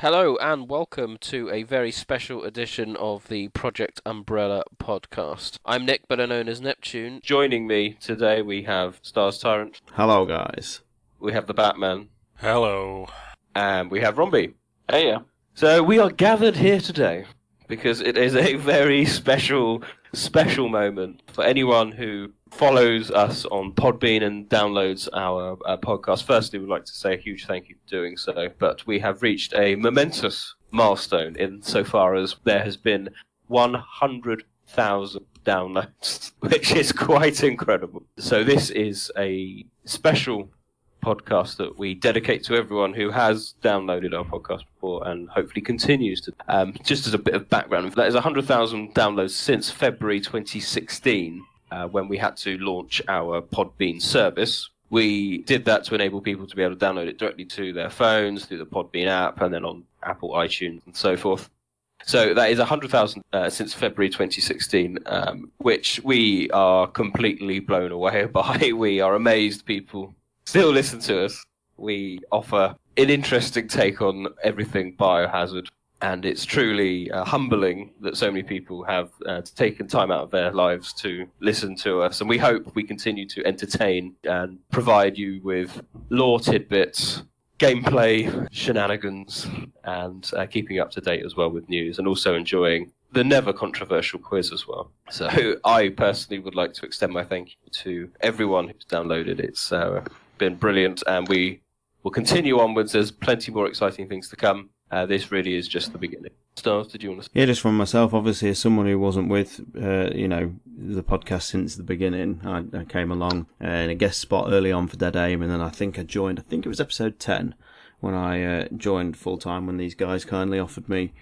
Hello and welcome to a very special edition of the Project Umbrella podcast. I'm Nick, better known as Neptune. Joining me today we have Stars Tyrant. Hello, guys. We have the Batman. Hello. And we have Romby. Hey, yeah. So we are gathered here today because it is a very special moment for anyone who follows us on Podbean and downloads our podcast. Firstly, we'd like to say a huge thank you for doing so, but we have reached a momentous milestone insofar as there has been 100,000 downloads, which is quite incredible. So this is a special podcast that we dedicate to everyone who has downloaded our podcast before and hopefully continues to. Just as a bit of background, that is 100,000 downloads since February 2016, when we had to launch our Podbean service. We did that to enable people to be able to download it directly to their phones through the Podbean app and then on Apple iTunes and so forth. So that is 100,000 since February 2016, which we are completely blown away by. We are amazed people still listen to us. We offer an interesting take on everything biohazard, and it's truly humbling that so many people have taken time out of their lives to listen to us, and we hope we continue to entertain and provide you with lore tidbits, gameplay shenanigans, and keeping you up to date as well with news, and also enjoying the never controversial quiz as well. So I personally would like to extend my thank you to everyone who's downloaded. It's been brilliant, and we will continue onwards. There's plenty more exciting things to come. This really is just the beginning. Stars, did you want to say? Yeah, just from myself, obviously, as someone who wasn't with, the podcast since the beginning, I came along in a guest spot early on for Dead Aim, and then I think it was episode 10, when I joined full-time, when these guys kindly offered me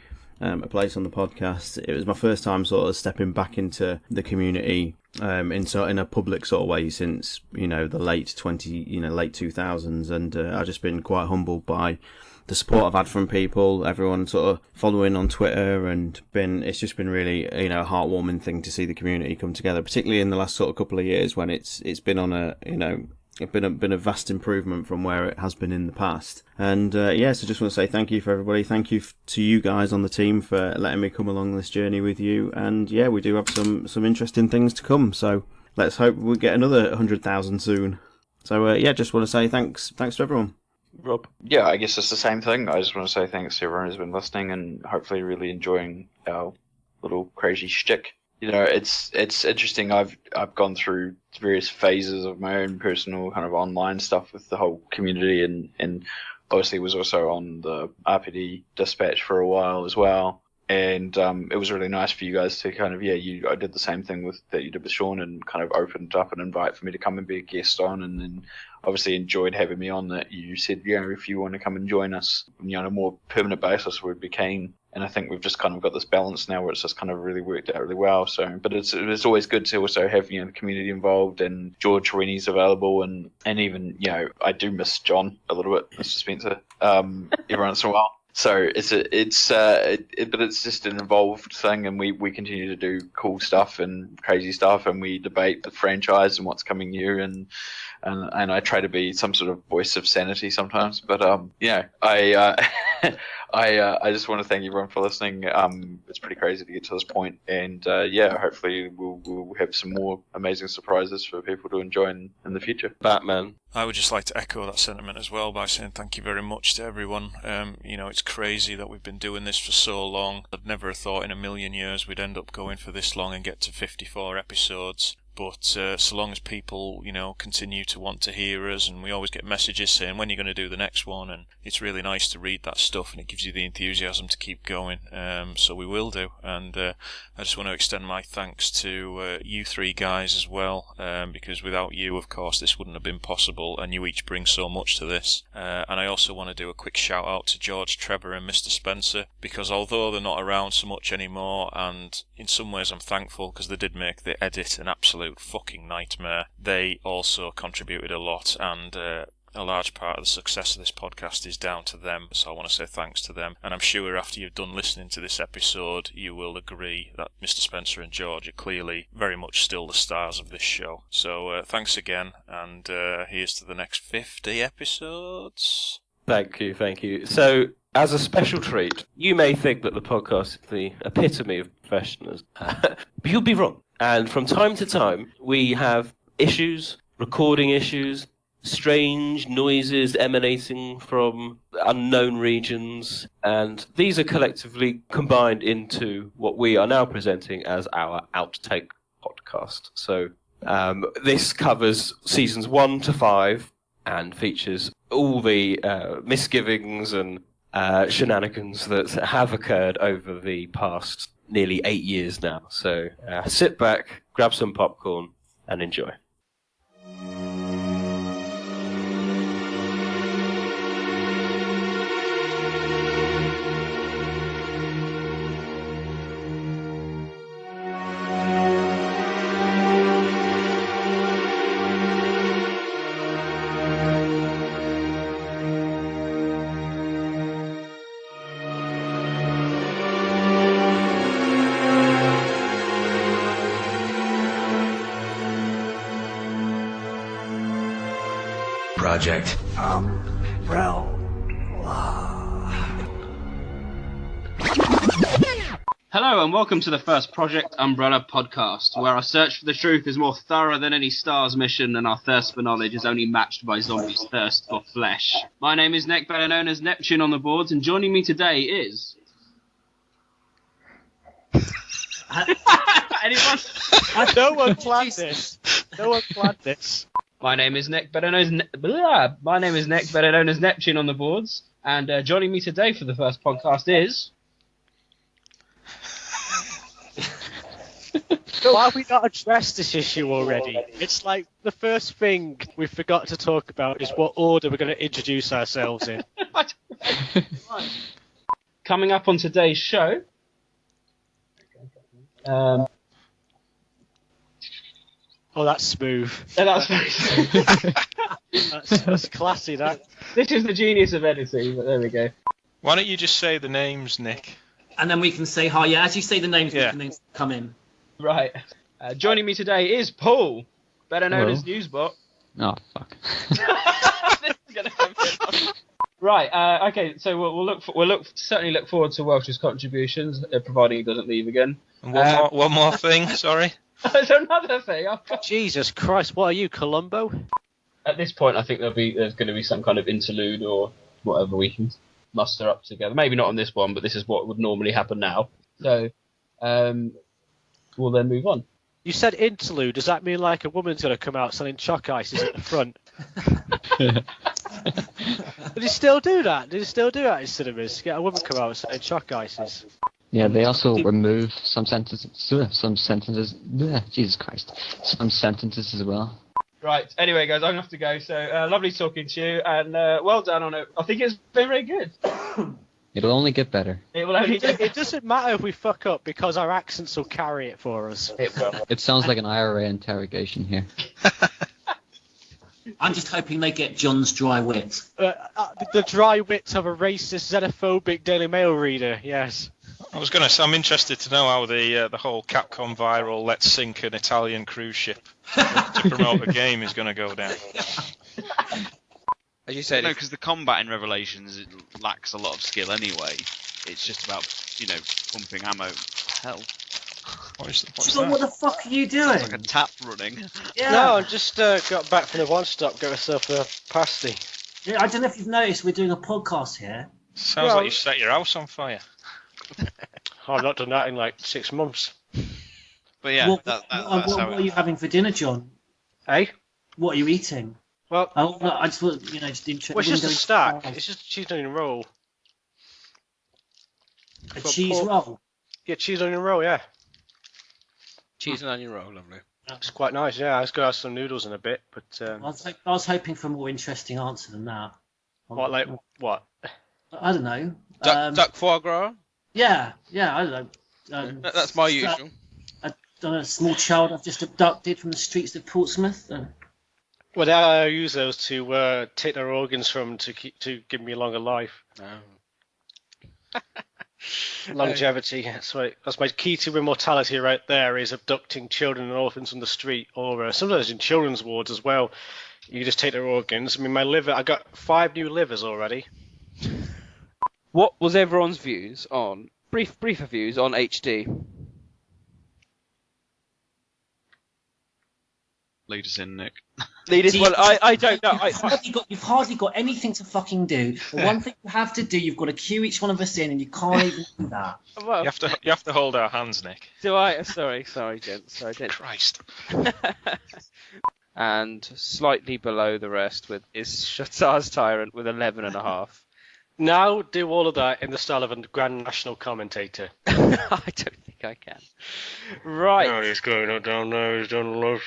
a place on the podcast. It was my first time sort of stepping back into the community in a public sort of way since the late 2000s, and I've just been quite humbled by the support I've had from people, everyone sort of following on Twitter, and it's just been really a heartwarming thing to see the community come together, particularly in the last sort of couple of years when it's been on it's been a vast improvement from where it has been in the past. And so just want to say thank you for everybody. Thank you to you guys on the team for letting me come along this journey with you. And yeah, we do have some interesting things to come. So let's hope we get another 100,000 soon. So just want to say thanks to everyone. Rob? Yeah, I guess it's the same thing. I just want to say thanks to everyone who's been listening and hopefully really enjoying our little crazy shtick. It's interesting. I've gone through various phases of my own personal kind of online stuff with the whole community, and obviously was also on the RPD Dispatch for a while as well. And it was really nice for you guys to kind of I did the same thing that you did with Sean, and kind of opened up an invite for me to come and be a guest on, and then obviously enjoyed having me on. That you said if you want to come and join us on a more permanent basis, we'd be keen. And I think we've just kind of got this balance now where it's just kind of really worked out really well. So, but it's always good to also have the community involved, and George Rennie's available, and even I do miss John a little bit, Mr. Spencer, every once in a while. So but it's just an involved thing, and we continue to do cool stuff and crazy stuff, and we debate the franchise and what's coming new, and I try to be some sort of voice of sanity sometimes. But I just want to thank everyone for listening. It's pretty crazy to get to this point, and hopefully we'll have some more amazing surprises for people to enjoy in the future. Batman? I would just like to echo that sentiment as well by saying thank you very much to everyone. It's crazy that we've been doing this for so long. I'd never have thought in a million years we'd end up going for this long and get to 54 episodes. But so long as people, continue to want to hear us, and we always get messages saying when you're going to do the next one, and it's really nice to read that stuff, and it gives you the enthusiasm to keep going. So we will do, and I just want to extend my thanks to you three guys as well, because without you, of course, this wouldn't have been possible, and you each bring so much to this. And I also want to do a quick shout out to George, Trevor, and Mr. Spencer, because although they're not around so much anymore, and in some ways I'm thankful because they did make the edit an absolute fucking nightmare, they also contributed a lot, and a large part of the success of this podcast is down to them, so I want to say thanks to them. And I'm sure after you've done listening to this episode, you will agree that Mr. Spencer and George are clearly very much still the stars of this show. So thanks again, and here's to the next 50 episodes. Thank you. So, as a special treat, you may think that the podcast is the epitome of professionals, but you'll be wrong. And from time to time, we have issues, recording issues, strange noises emanating from unknown regions, and these are collectively combined into what we are now presenting as our Outtake podcast. So this covers seasons 1 to 5 and features all the misgivings and shenanigans that have occurred over the past nearly 8 years now. So sit back, grab some popcorn, and enjoy. Project Umbrella. Hello and welcome to the first Project Umbrella podcast, where our search for the truth is more thorough than any STARS mission, and our thirst for knowledge is only matched by zombies' thirst for flesh. My name is Nick, better known as Neptune on the boards, and joining me today is... Anyone? No one planned this. No one planned this. My name is Nick, better known as My name is Nick, better known as Neptune on the boards, and joining me today for the first podcast is... Why have we not addressed this issue already? It's like the first thing we forgot to talk about is what order we're going to introduce ourselves in. Coming up on today's show... Oh, that's smooth. Yeah, that's very smooth. That's classy, that. This is the genius of editing, but there we go. Why don't you just say the names, Nick? And then we can say hi. Yeah, as you say the names, we can then come in. Right. Joining me today is Paul, better known as Newsbot. Oh, fuck. This is gonna happen. Right. Okay. So we'll certainly look forward to Welsh's contributions, providing he doesn't leave again. And one more thing. Sorry. There's another thing. Jesus Christ! What are you, Columbo? At this point, I think there's going to be some kind of interlude or whatever we can muster up together. Maybe not on this one, but this is what would normally happen now. So, we'll then move on. You said interlude. Does that mean like a woman's going to come out selling chalk ices at the front? Did you still do that? Did you still do that in cinemas? Get a woman come out selling chalk ices? Yeah, they also remove some sentences. Jesus Christ, some sentences as well. Right. Anyway, guys, I'm gonna have to go. So lovely talking to you, and well done on it. I think it's very, very good. It'll only get better. It will only. It doesn't matter if we fuck up because our accents will carry it for us. It will. It sounds like an IRA interrogation here. I'm just hoping they get John's dry wit. The dry wit of a racist, xenophobic Daily Mail reader. Yes. I was going to say, I'm interested to know how the whole Capcom viral "Let's Sink an Italian cruise ship" to promote a game is going to go down. As you said, no, because the combat in Revelations it lacks a lot of skill anyway. It's just about pumping ammo. Hell. What's John, what the fuck are you doing? It's like a tap running. Yeah. No, I just got back from the one stop, got myself a pasty. Yeah, I don't know if you've noticed, we're doing a podcast here. Sounds like you set your house on fire. I've not done that in like 6 months. But yeah, What, that's what how are you having for dinner, John? Hey? What are you eating? Well, I just thought, just interested. well, it's just a stack. It's just a cheese onion roll. A cheese roll? Yeah, cheese onion roll, yeah. Cheese and onion roll, lovely. It's quite nice, yeah. I was going to have some noodles in a bit, but... I was hoping for a more interesting answer than that. What, like, what? I don't know. Duck foie gras? Yeah, I don't know. That's my usual. A small child I've just abducted from the streets of Portsmouth. Well, I use those to take their organs from to give me a longer life. Longevity. That's my key to immortality right there, is abducting children and orphans from the street, or sometimes in children's wards as well. You just take their organs. I mean, my liver, I got 5 new livers already. What was everyone's views on, briefer views on HD? Lead us in, Nick. Well, I don't know. You've hardly got anything to fucking do. The one thing you have to do, you've got to cue each one of us in, and you can't even do that. Well, you have to hold our hands, Nick. Do I? Sorry, gents. Christ. And slightly below the rest is Shatar's Tyrant with 11.5. Now do all of that in the style of a Grand National commentator. I don't think I can. Right. Now he's going down there, he's done low.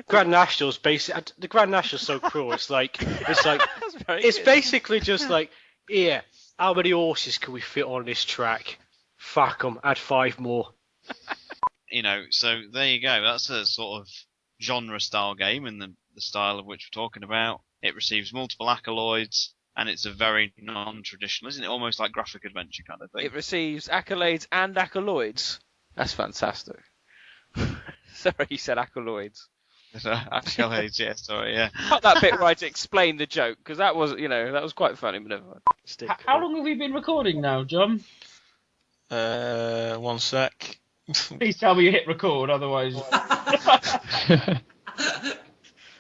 Grand National's the Grand National's so cruel. It's basically just like, yeah, how many horses can we fit on this track? Fuck 'em, add 5 more. So there you go. That's a sort of genre-style game in the style of which we're talking about. It receives multiple accolades, and it's a very non-traditional, isn't it? Almost like graphic adventure kind of thing. It receives accolades and accolades. That's fantastic. Sorry, you said accolades. Accolades, yeah, sorry, yeah. Cut that bit right to explain the joke, because that was quite funny, but never mind. How long have we been recording now, John? 1 sec. Please tell me you hit record, otherwise...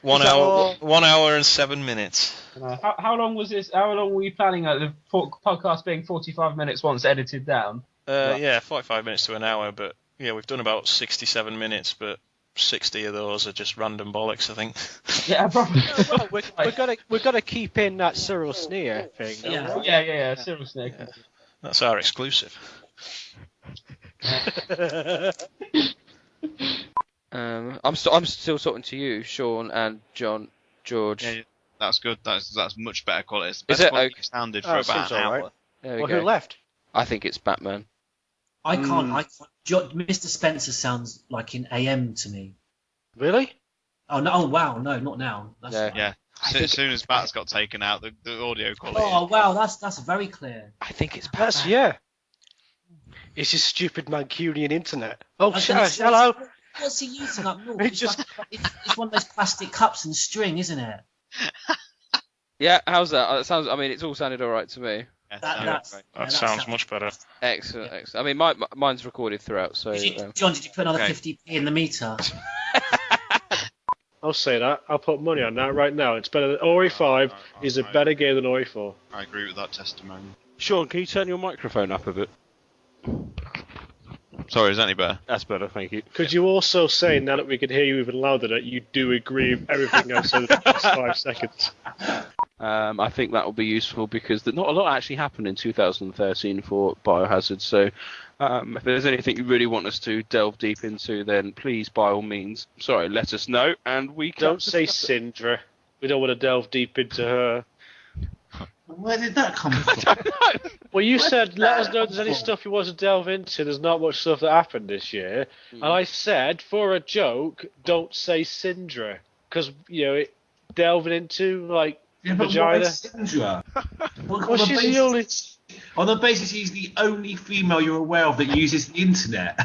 1 hour, 1 hour and 7 minutes. How long was this? How long were you planning the podcast being 45 minutes once edited down? Yeah, 45 minutes to an hour, but yeah, we've done about 67 minutes, but 60 of those are just random bollocks, I think. Yeah, probably. Well, we've got to keep in that Cyril Sneer thing. Yeah, Cyril Sneer. Yeah. That's our exclusive. I'm still talking to you, Sean and George. Yeah, that's good. That's much better quality. It's the Is best it? quality sounded for about an hour. Right. There we Well, go. who left? I think it's Batman. I can't. Mr. Spencer sounds like in AM to me. Really? Oh no! Oh wow! No, not now. That's Yeah. right. Yeah. As soon as Bats got taken out, the audio quality. Oh wow! That's very clear. I think it's Batman. Yeah. It's just stupid Mancunian internet. Oh, I was gonna say, hello. What's he using up north? It just- It's one of those plastic cups and string, isn't it? Yeah, how's that? I mean, it's all sounded all right to me. Yeah, That sounds much better. Excellent, excellent. I mean, mine's recorded throughout, so... John, did you put another Okay. 50p in the meter? I'll say that. I'll put money on that right now. It's better than Ori 5 is a better game than Ori 4. I agree with that testimony. Sean, can you turn your microphone up a bit? Sorry, is that any better? That's better, thank you. Could you also say, now that we can hear you even louder, that you do agree with everything I've said in the past 5 seconds? I think that will be useful because not a lot actually happened in 2013 for Biohazard, so if there's anything you really want us to delve deep into, then please, by all means, let us know, and we can... Don't say Syndra. We don't want to delve deep into her. Where did that come from? I don't know. Well, you said, let us know if there's any stuff you want to delve into. There's not much stuff that happened this year. And I said, for a joke, don't say Syndra. Because, delving into, vagina. Why Syndra? Well, she's the only... On the basis she's the only female you're aware of that uses the internet.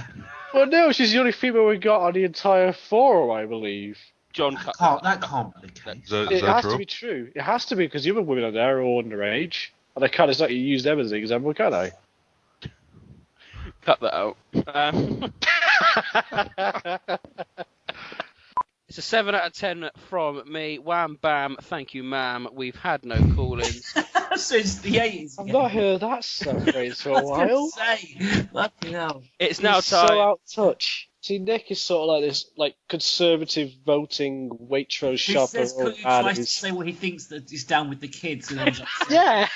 Well, no, she's the only female we got on the entire forum, I believe. John, that can't be the case. It has to be true. It has to be, because the other women on there are all underage. And I can't exactly use them as an example, can I? Cut that out. It's a 7 out of 10 from me. Wham, bam, thank you, ma'am. We've had no call-ins. since the 80s. I've not heard that phrase for a while. Say, fucking hell. It's now He's time. so out of touch. See, Nick is sort of like this, like, conservative voting Waitrose He shopper. says old he man tries to who's- say what he thinks that he's down with the kids. And ends up Yeah,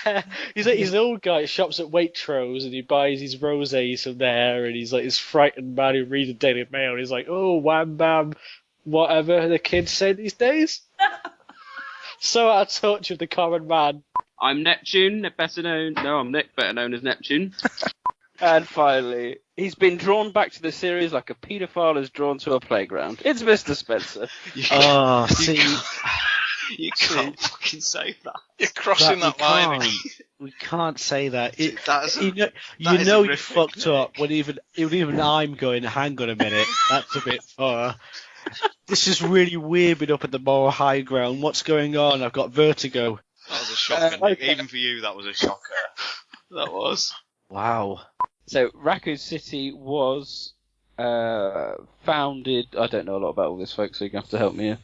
he's an old guy who shops at Waitrose and he buys his rosés from there, and he's like this frightened man who reads the Daily Mail. And he's like, oh, wham bam, whatever the kids say these days. So out of touch with the common man. I'm Neptune, better known. No, I'm Nick, better known as Neptune. And finally, he's been drawn back to the series like a paedophile is drawn to a playground. It's Mr. Spencer. Oh, see, You can't fucking say that. You're crossing that line. We can't say that. That You is know you horrific, fucked up when even I'm going, hang on a minute, that's a bit far. This is really weird up at the moral high ground. What's going on? I've got vertigo. That was a shocker. Nick. Even for you, that was a shocker. That was. Wow. So, Raccoon City was founded... I don't know a lot about all this, folks, so you're going to have to help me here.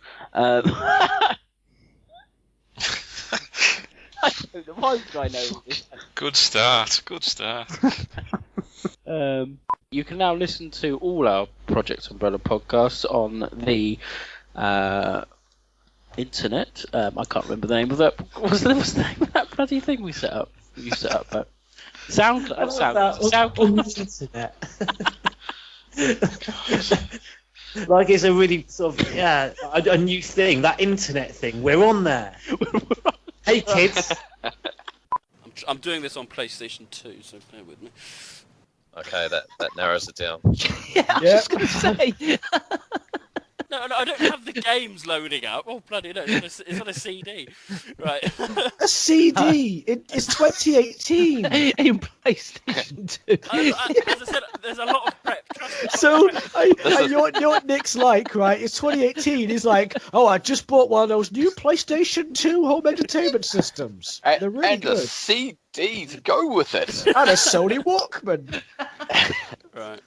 Why would I know this? Good start. Good start. You can now listen to all our Project Umbrella podcasts on the internet. I can't remember the name of that. What's the name of that bloody thing we set up? You set up that. on the internet. Like it's a really sort of a new thing, that internet thing. We're on there. Hey kids. I'm doing this on PlayStation 2, so bear with me. Okay, that narrows it down. Yeah, I was just going to say. No, I don't have the games loading up. Oh, bloody no, it's on a CD. Right. A CD? It's 2018. In PlayStation 2. As I said, there's a lot of prep. So, you know what Nick's like, right? It's 2018. He's like, oh, I just bought one of those new PlayStation 2 home entertainment systems. They're really and good. a CD to go with it. And a Sony Walkman. Right.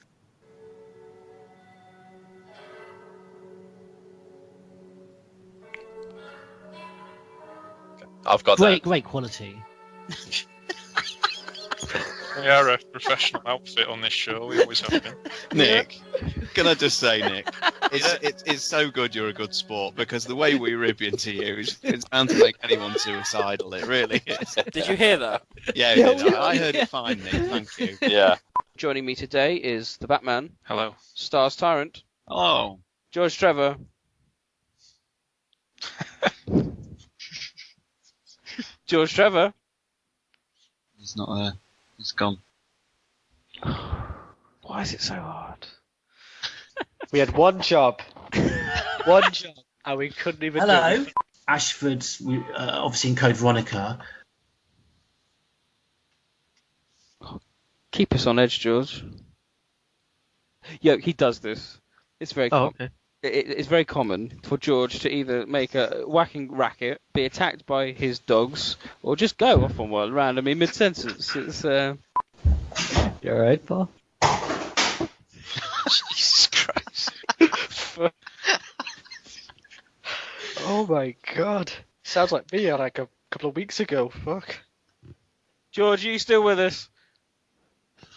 I've got Great quality. We are a professional outfit on this show. We always have been. Nick, can I just say, Nick, it's so good you're a good sport, because the way we rib into you is bound to make anyone suicidal. It really is. Did you hear that? Yeah, I heard it fine, Nick. Thank you. Yeah. Joining me today is the Batman. Hello. Stars Tyrant. Hello. George Trevor. George Trevor. He's not there. He's gone. Why is it so hard? We had one job. And we couldn't even do Hello. it. Ashford, obviously in Code Veronica. Keep us on edge, George. Yo, he does this. It's very common. It's very common for George to either make a whacking racket, be attacked by his dogs, or just go off on one randomly mid-sentence. It's You alright, Paul? Jesus Christ. Oh my god. Sounds like me like a couple of weeks ago. Fuck. George, are you still with us?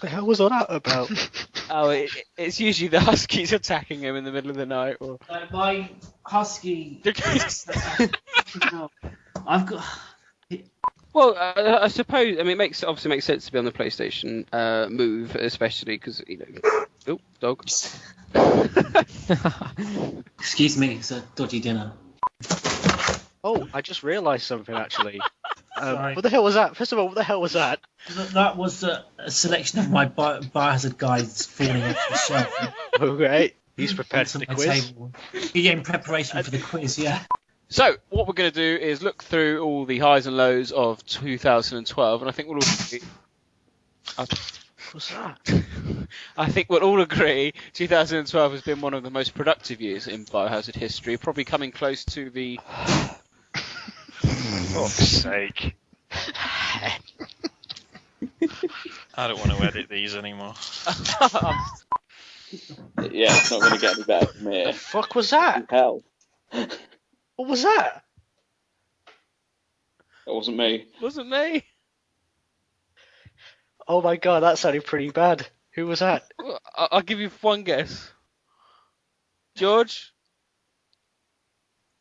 The hell was all that about? Oh, it's usually the Huskies attacking him in the middle of the night. Or... My husky. I've got. Well, I suppose. I mean, it obviously makes sense to be on the PlayStation Move, especially because Oh, dog. Excuse me, it's a dodgy dinner. Oh, I just realised something actually. Sorry. What the hell was that? First of all, what the hell was that? That was a selection of my biohazard guides falling off the shelf. Okay, he's prepared for the My quiz. table. Yeah, in preparation for the quiz, yeah. So, what we're going to do is look through all the highs and lows of 2012, and I think we'll all agree... What's that? I think we'll all agree 2012 has been one of the most productive years in Biohazard history, probably coming close to the... For fuck's sake. I don't want to edit these anymore. Yeah, it's not going to get any better from here. The fuck was that? Hell. What was that? That wasn't me. Wasn't me? Oh my god, that sounded pretty bad. Who was that? Well, I'll give you one guess. George?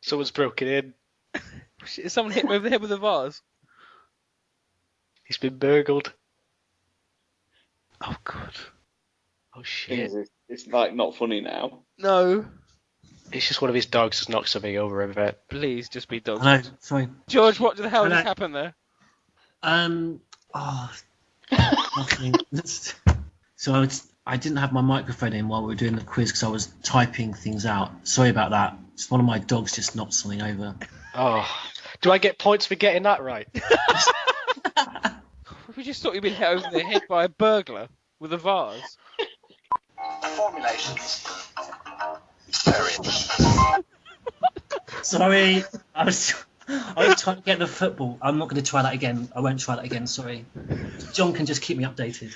Someone's broken in. Is someone hit me over the head with a vase? He's been burgled. Oh god. Oh shit. It's like not funny now. No. It's just one of his dogs has knocked something over a bit. Please, just be dogs. Hello, sorry. George, what the hell Hello. just happened there? Nothing. So I didn't have my microphone in while we were doing the quiz because I was typing things out. Sorry about that. It's one of my dogs just knocked something over. Oh. Do I get points for getting that right? We just thought you'd been hit over the head by a burglar with a vase. Formulations. Sorry, I was trying to get the football. I'm not going to try that again. I won't try that again. Sorry. John can just keep me updated.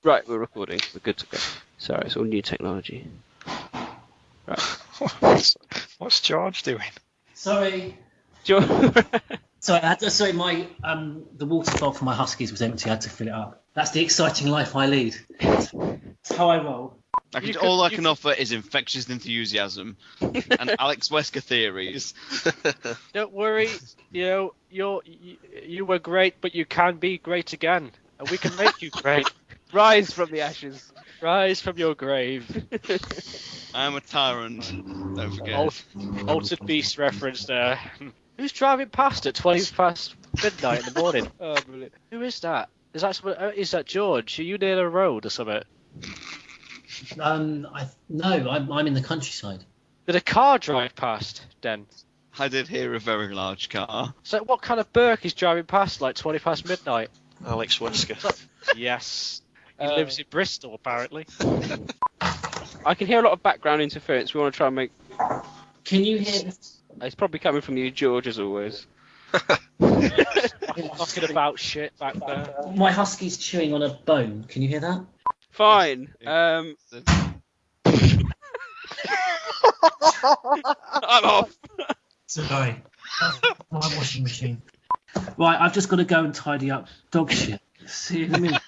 Right, we're recording. We're good to go. Sorry, it's all new technology. Right. What's George doing? Sorry. George. Sorry, my the water bottle for my huskies was empty. I had to fill it up. That's the exciting life I lead. That's how I roll. All I can offer is infectious enthusiasm and Alex Wesker theories. Don't worry, you were great, but you can be great again, and we can make you great. Rise from the ashes. Rise from your grave. I'm a tyrant. Don't forget. Altered Beast reference there. Who's driving past at 20 past midnight in the morning? Oh, brilliant. Who is that? Is that George? Are you near the road or something? No, I'm in the countryside. Did a car drive past, Den? I did hear a very large car. So what kind of Burke is driving past like 20 past midnight? Alex Wesker. Yes. He lives in Bristol, apparently. I can hear a lot of background interference. We want to try and make... Can you hear... It's probably coming from you, George, as always. Talking about shit back there. My husky's chewing on a bone. Can you hear that? Fine. I'm off. Sorry. My washing machine. Right, I've just got to go and tidy up dog shit. See you in a minute.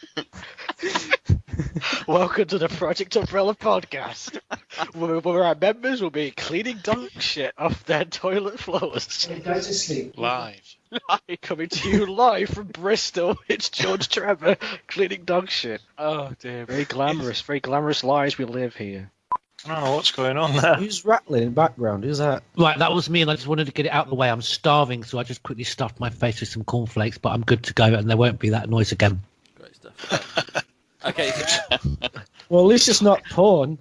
Welcome to the Project Umbrella podcast, where our members will be cleaning dog shit off their toilet floors. Go to sleep. Live. Coming to you live from Bristol, it's George Trevor cleaning dog shit. Oh dear. Very glamorous lives we live here. I don't know what's going on there. Who's rattling in the background? Who's that? Right, that was me, and I just wanted to get it out of the way. I'm starving, so I just quickly stuffed my face with some cornflakes, but I'm good to go, and there won't be that noise again. Great stuff. Okay. Well, at least it's not porn.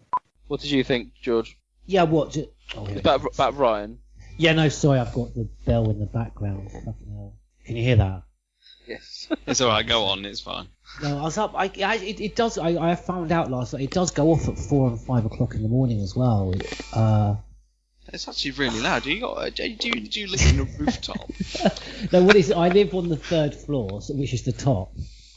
What did you think, George? Yeah, what? About Ryan? Yeah, no, sorry, I've got the bell in the background. Fucking hell. Can you hear that? Yes. It's alright, go on, it's fine. No, I was up. It does. I found out last night. It does go off at 4 and 5 o'clock in the morning as well. It's actually really loud. Do you live in a rooftop? No, what is it? I live on the 3rd floor, which is the top,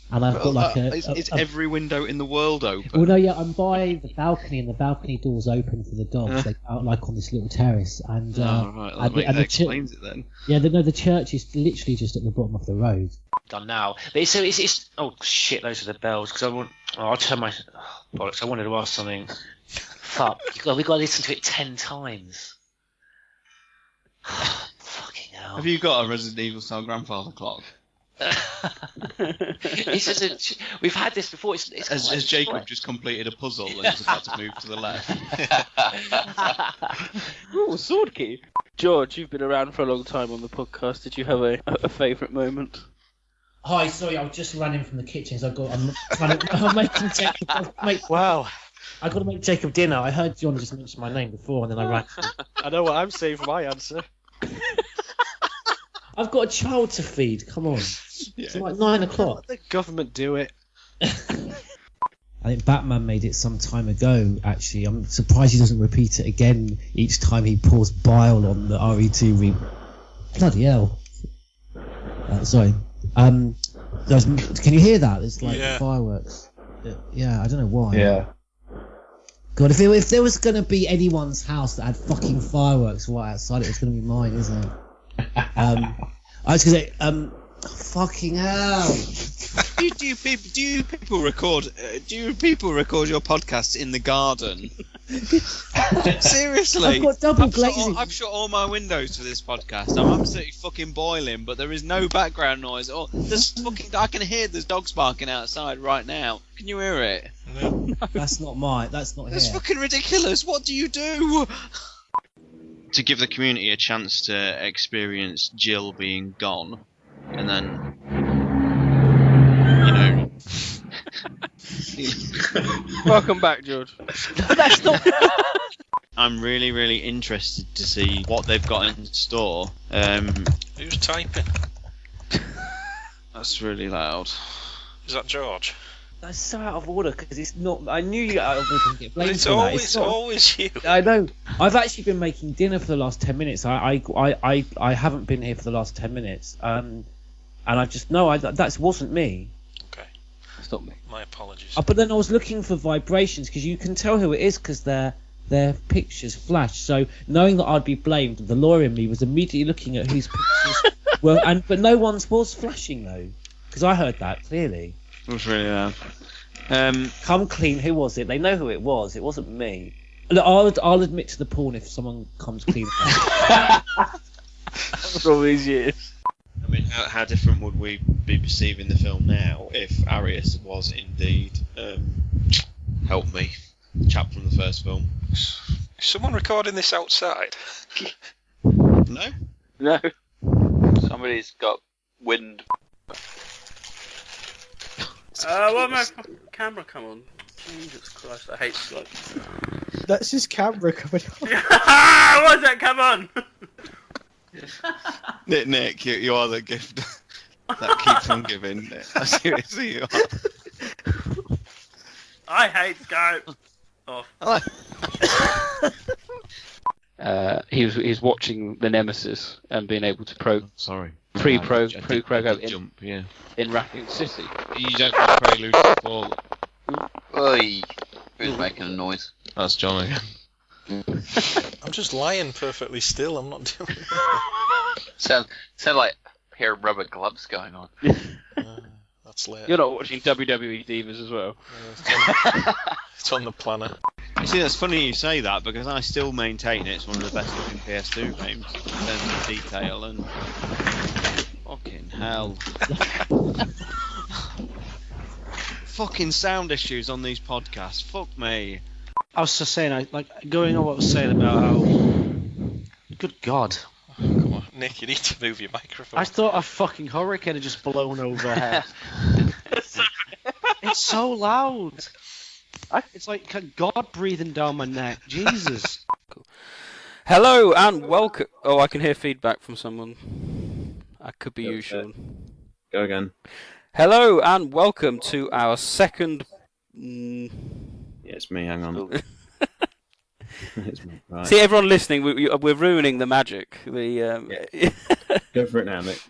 and I've got like Is every window in the world open? Well, no, yeah, I'm by the balcony, and the balcony door's open for the dogs. They go out like on this little terrace, and right, that explains it then. Yeah, the church is literally just at the bottom of the road. Done now. But it's oh shit, those are the bells. Because I'll turn my bollocks. I wanted to ask something. Fuck, we got to listen to it 10 times. Fucking hell. Have you got a Resident Evil style grandfather clock? It's just we've had this before. Has Jacob just completed a puzzle and is about to move to the left? Ooh, sword key. George, you've been around for a long time on the podcast. Did you have a favourite moment? Hi, sorry, I was just running from the kitchen. So I'm making Jacob. Wow. I got to make Jacob dinner. I heard John just mention my name before, and then I ran. I know what I'm saying for my answer. I've got a child to feed. Come on. Yeah. It's like 9 o'clock. Let the government do it. I think Batman made it some time ago, actually. I'm surprised he doesn't repeat it again each time he pours bile on the RE2 Bloody hell. Sorry. Can you hear that? It's like fireworks. Yeah, I don't know why. Yeah. God, if there was going to be anyone's house that had fucking fireworks right outside it, was going to be mine, isn't it? I was going to say, fucking hell. Do you people record your podcasts in the garden? Seriously, I've got double glazing. I've shut all my windows for this podcast. I'm absolutely fucking boiling, but there is no background noise. Oh, I can hear there's dogs barking outside right now. Can you hear it? No. That's not here. That's fucking ridiculous. What do you do? To give the community a chance to experience Jill being gone, and then, Welcome back, George. That's not. I'm really, really interested to see what they've got in store. Who's typing? That's really loud. Is that George? That's so out of order because it's not. I knew you wouldn't get blamed It's for that. always, always you. I know. I've actually been making dinner for the last 10 minutes. I haven't been here for the last 10 minutes. And I just that wasn't me. Okay. It's not me. My apologies. But then I was looking for vibrations because you can tell who it is because their pictures flash. So knowing that I'd be blamed, the lawyer in me was immediately looking at whose pictures were. But no one's was flashing though, because I heard that clearly. It was really loud. Come clean. Who was it? They know who it was. It wasn't me. Look, I'll admit to the porn if someone comes clean. After all these years. I mean, how different would we be perceiving the film now if Arius was indeed, help me, the chap from the first film? Is someone recording this outside? No. No. Somebody's got wind. Why my camera come on? Jesus Christ, I hate slug. That's his camera coming on. Why's that come on? Nick, you are the gift that keeps on giving. Seriously, you are. I hate Skype. He was watching the Nemesis and being able to pre-program in Raccoon City. You don't have Prelude before. Oi! Who's making a noise? That's John again. I'm just lying perfectly still. I'm not doing it. Sound like a pair of rubber gloves going on. That's late. You're not watching WWE Divas as well. It's on the planner. You see, that's funny you say that because I still maintain it's one of the best looking PS2 games in terms of detail and fucking hell. Fucking sound issues on these podcasts. Fuck me. I was just saying, going on what I was saying about how. Good God. Come on, Nick, you need to move your microphone. I thought a fucking hurricane had just blown overhead. It's so loud. It's like God breathing down my neck. Jesus. Cool. Hello and welcome. Oh, I can hear feedback from someone. That could be you, Sean. Go again. Hello and welcome to our second. Yeah, it's me. Hang on. It's me. Right. See, everyone listening, we're ruining the magic. Go for it now, Nick.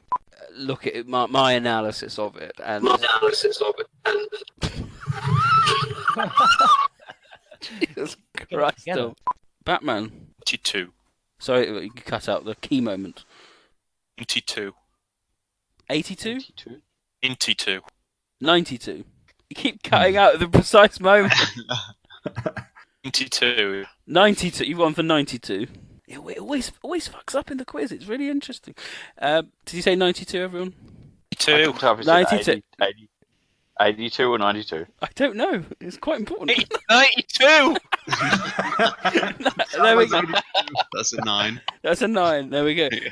Look at my analysis of it, and Jesus Christ! Batman. 92. Sorry, you can cut out the key moment. 92. 82? 92. 92. You keep cutting out at the precise moment. 92. 92. You've gone for 92. It always fucks up in the quiz. It's really interesting. Did you say 92, everyone? 92. 92. 82 or 92? I don't know. It's quite important. 92! There we go. That's a 9. That's a 9. There we go. Yeah.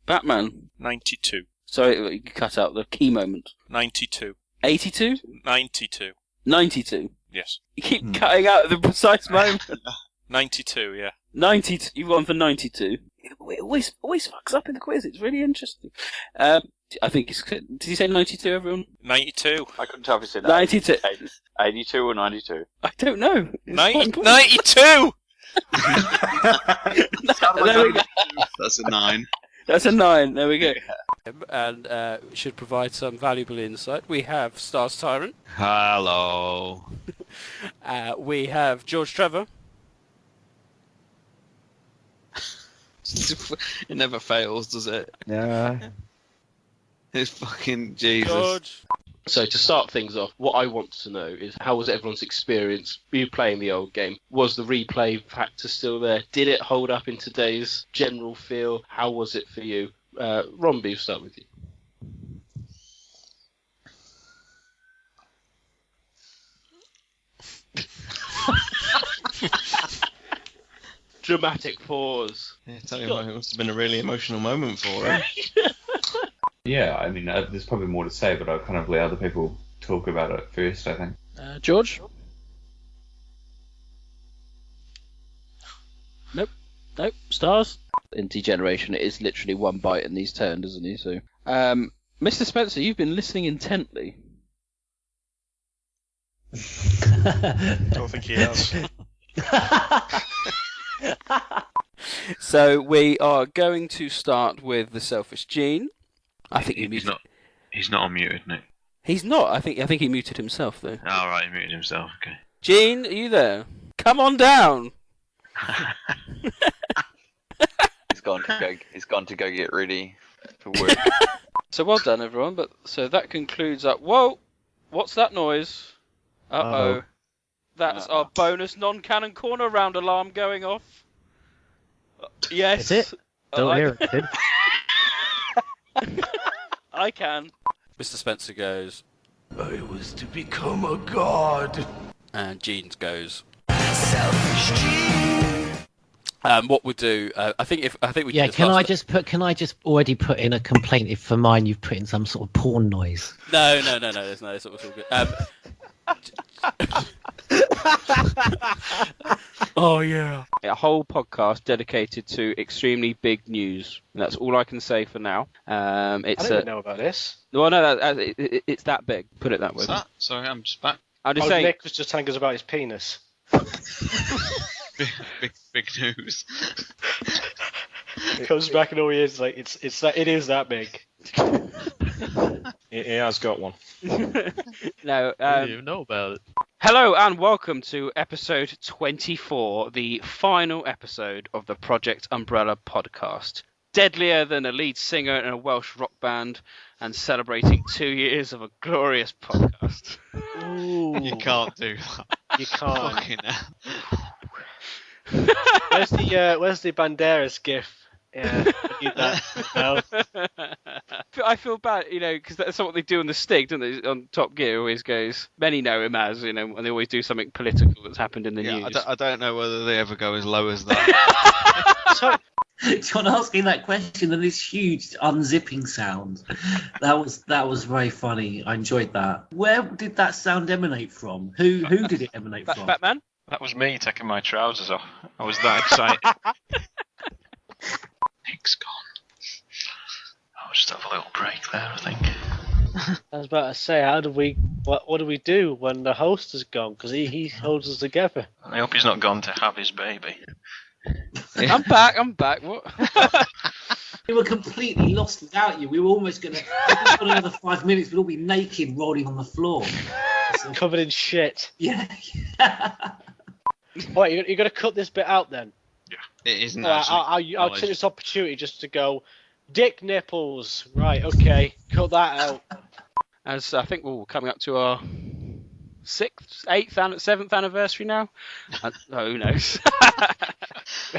Batman. 92. Sorry, you can cut out the key moment. 92. 82? 92. 92. Yes. You keep cutting out at the precise moment. 92, yeah. 92. You've gone for 92. It always fucks up in the quiz. It's really interesting. I think it's. Did you say 92, everyone? 92. I couldn't tell if you said 92. 82 or 92. I don't know. 92! There we go. That's a 9. That's a 9. There we go. And should provide some valuable insight. We have Stars Tyrant. Hello. We have George Trevor. It never fails, does it? Yeah. It's fucking Jesus. George. So to start things off, what I want to know is how was everyone's experience you playing the old game? Was the replay factor still there? Did it hold up in today's general feel? How was it for you? Romby, we'll start with you. Dramatic pause. Yeah, tell you what, it must have been a really emotional moment for her. Yeah, I mean, there's probably more to say, but I'll kind of let other people talk about it first, I think. George? Nope. Stars? In Degeneration, it is literally one bite and he's turned, isn't he? So, Mr. Spencer, you've been listening intently. Don't think he has. So we are going to start with the selfish Gene. I think he's not unmuted, Nick. He's not. I think he muted himself though. Oh, right, he muted himself. Okay. Gene, are you there? Come on down. He's gone to go get ready for work. So well done, everyone. But so that concludes our. Whoa! What's that noise? Uh-oh. That's our bonus non-cannon corner round alarm going off. Yes. Is it? Don't hear it, kid. I can. Mr. Spencer goes, I was to become a god. and Gene goes. Selfish Gene. What we'll do, I think we. Yeah, do this can last I just already put in a complaint if for mine you've put in some sort of porn noise? No. There's no. It's all good. Oh yeah. A whole podcast dedicated to extremely big news. And that's all I can say for now. It's I don't even know about this. Well, no, it's that big. Put it that way. What's that? Sorry, I'm just back. I'm just saying. Nick was just telling us about his penis. big news. It comes back and all he is like it is that big. He has got one. No, I didn't even know about it. Hello and welcome to episode 24, the final episode of the Project Umbrella podcast. Deadlier than a lead singer in a Welsh rock band and celebrating 2 years of a glorious podcast. Ooh. You can't do that. You can't. Fucking hell. Where's the Banderas gif? Yeah, I need that. I feel bad, because that's what they do on the Stig, don't they? On Top Gear, always goes. Many know him as, and they always do something political that's happened in the news. I don't know whether they ever go as low as that. John asking that question and this huge unzipping sound. That was very funny. I enjoyed that. Where did that sound emanate from? Who did it emanate from? Batman? That was me taking my trousers off. I was that excited. Nick's gone. I'll just have a little break there, I think. I was about to say, what do we do when the host is gone? Because he holds us together. I hope he's not gone to have his baby. I'm back. What? We were completely lost without you. We were almost going to, for another 5 minutes, we'd all be naked, rolling on the floor. Covered in shit. Yeah. Alright, you're going to cut this bit out then? Yeah. It isn't I'll take this opportunity just to go, dick nipples. Right, okay. Cut that out. As I think we're coming up to our 6th, 8th, 7th anniversary now. Who knows?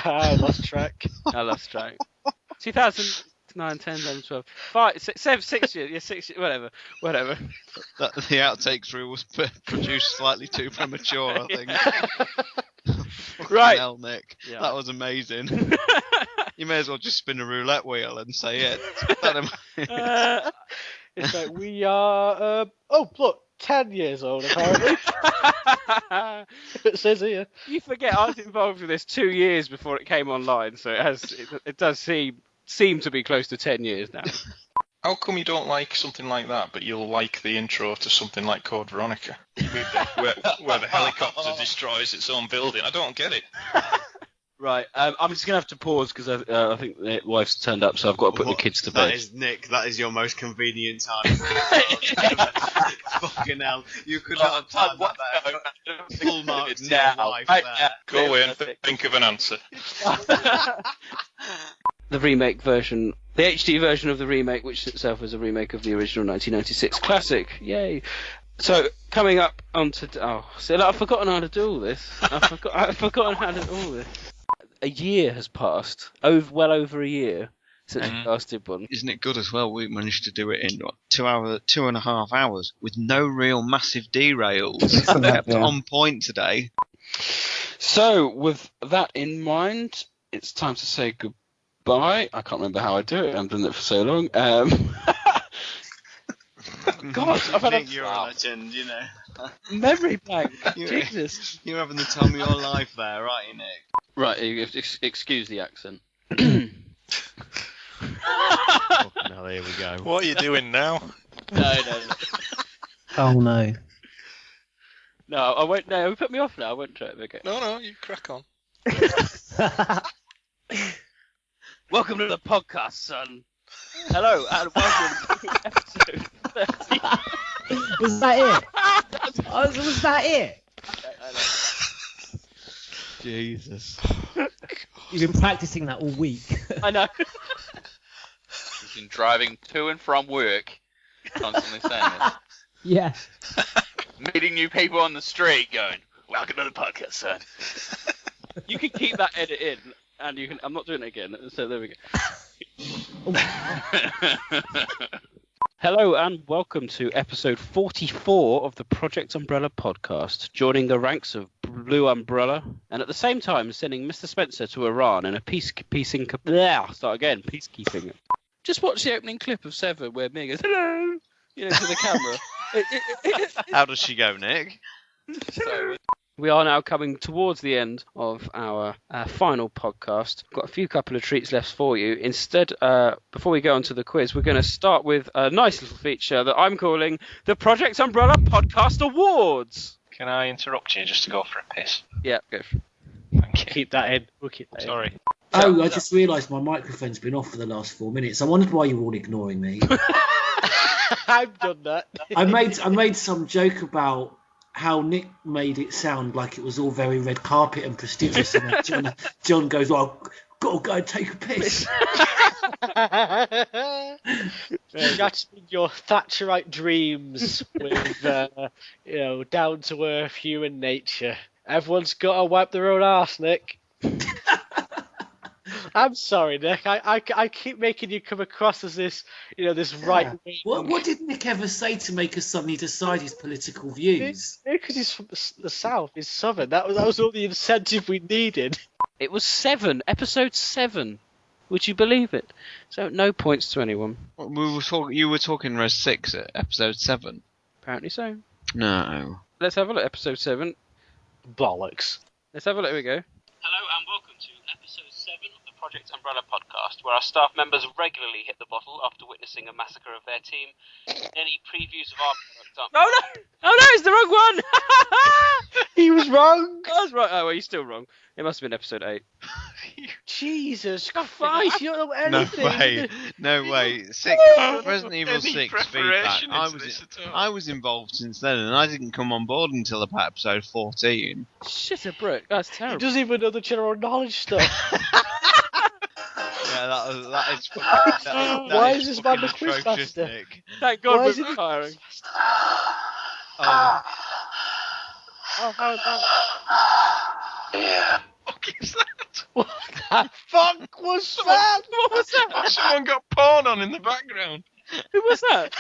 I lost track. 2009, 10, 11, 12, 5, 6 years. Yeah, 6 years. Whatever. The outtakes rule was produced slightly too premature, I think. Right. Hell, Nick. Yeah. That was amazing. You may as well just spin a roulette wheel and say it. It's like we are. Look, 10 years old apparently. It says here. You forget I was involved with this 2 years before it came online, so it does seem to be close to 10 years now. How come you don't like something like that, but you'll like the intro to something like Code Veronica, where the helicopter destroys its own building? I don't get it. Right, I'm just going to have to pause because I think the wife's turned up, so I've got to put the kids to bed. That is, Nick, that is your most convenient time. Fucking hell. You could not have timed that there. Full marks to your wife there. Go away and think of an answer. The remake version The HD version of the remake, which itself was a remake of the original 1996 classic. Yay! So, coming up onto... I've forgotten how to do all this. I've forgotten how to do all this. A year has passed. Well over a year since we last did one. Isn't it good as well? We managed to do it in 2.5 hours with no real massive derails. Kept on point today. So, with that in mind, it's time to say goodbye. I can't remember how I do it. I haven't done it for so long. God, I've had you're a legend, you know. Memory blank. Jesus. You're having the time of your life there, right, Nick? Right, excuse the accent. Now there we go. What are you doing now? No. Oh no. No, I won't. No, you put me off now. I won't try it again. No, you crack on. Welcome to the podcast, son. Hello, and welcome to episode 30. Was that it? Was that it? Jesus. You've been practicing that all week. I know. He's been driving to and from work, constantly saying this. Yeah. Meeting new people on the street, going, "Welcome to the podcast, son." You can keep that edit in, and you can. I'm not doing it again. So there we go. Hello and welcome to episode 44 of the Project Umbrella podcast, joining the ranks of Blue Umbrella, and at the same time sending Mr. Spencer to Iran in a peacekeeping. Just watch the opening clip of Seven where Mia goes, "Hello," to the camera. How does she go, Nick? So, we are now coming towards the end of our final podcast. Got a couple of treats left for you. Instead, before we go on to the quiz, we're going to start with a nice little feature that I'm calling the Project Umbrella Podcast Awards. Can I interrupt you just to go for a piss? Yeah, go for it. Thank you. Keep that in. We'll keep that Sorry. in. Oh, I just realised my microphone's been off for the last 4 minutes. I wondered why you were all ignoring me. I've done that. I made some joke about how Nick made it sound like it was all very red carpet and prestigious, and John goes, "Well, I've got to go and take a piss." That's your Thatcherite dreams with, down to earth human nature. Everyone's got to wipe their own arse, Nick. I'm sorry, Nick. I keep making you come across as this, this right wing. What did Nick ever say to make us suddenly decide his political views? Because he's from the south. He's southern. That was all the incentive we needed. It was 7, episode 7. Would you believe it? So no points to anyone. You were talking Res 6 at episode 7? Apparently so. No. Let's have a look. Episode 7. Bollocks. Let's have a look. Here we go. Hello and welcome to episode 7 of the Project Umbrella podcast, where our staff members regularly hit the bottle after witnessing a massacre of their team. Any previews of our product? Oh no, it's the wrong one. He was wrong. I was right. Oh, well, you're still wrong. It must have been episode 8. Jesus Christ, you don't know anything. No way. Resident Evil 6 feedback. I was involved since then, and I didn't come on board until about episode 14. Shit a brick. That's terrible. He doesn't even know the general knowledge stuff. Yeah, that is. Why is this man the quizmaster? Nick. Thank God we're retiring. Oh. Yeah. What is that? What the fuck was that? What was that? Someone got porn on in the background. Who was that?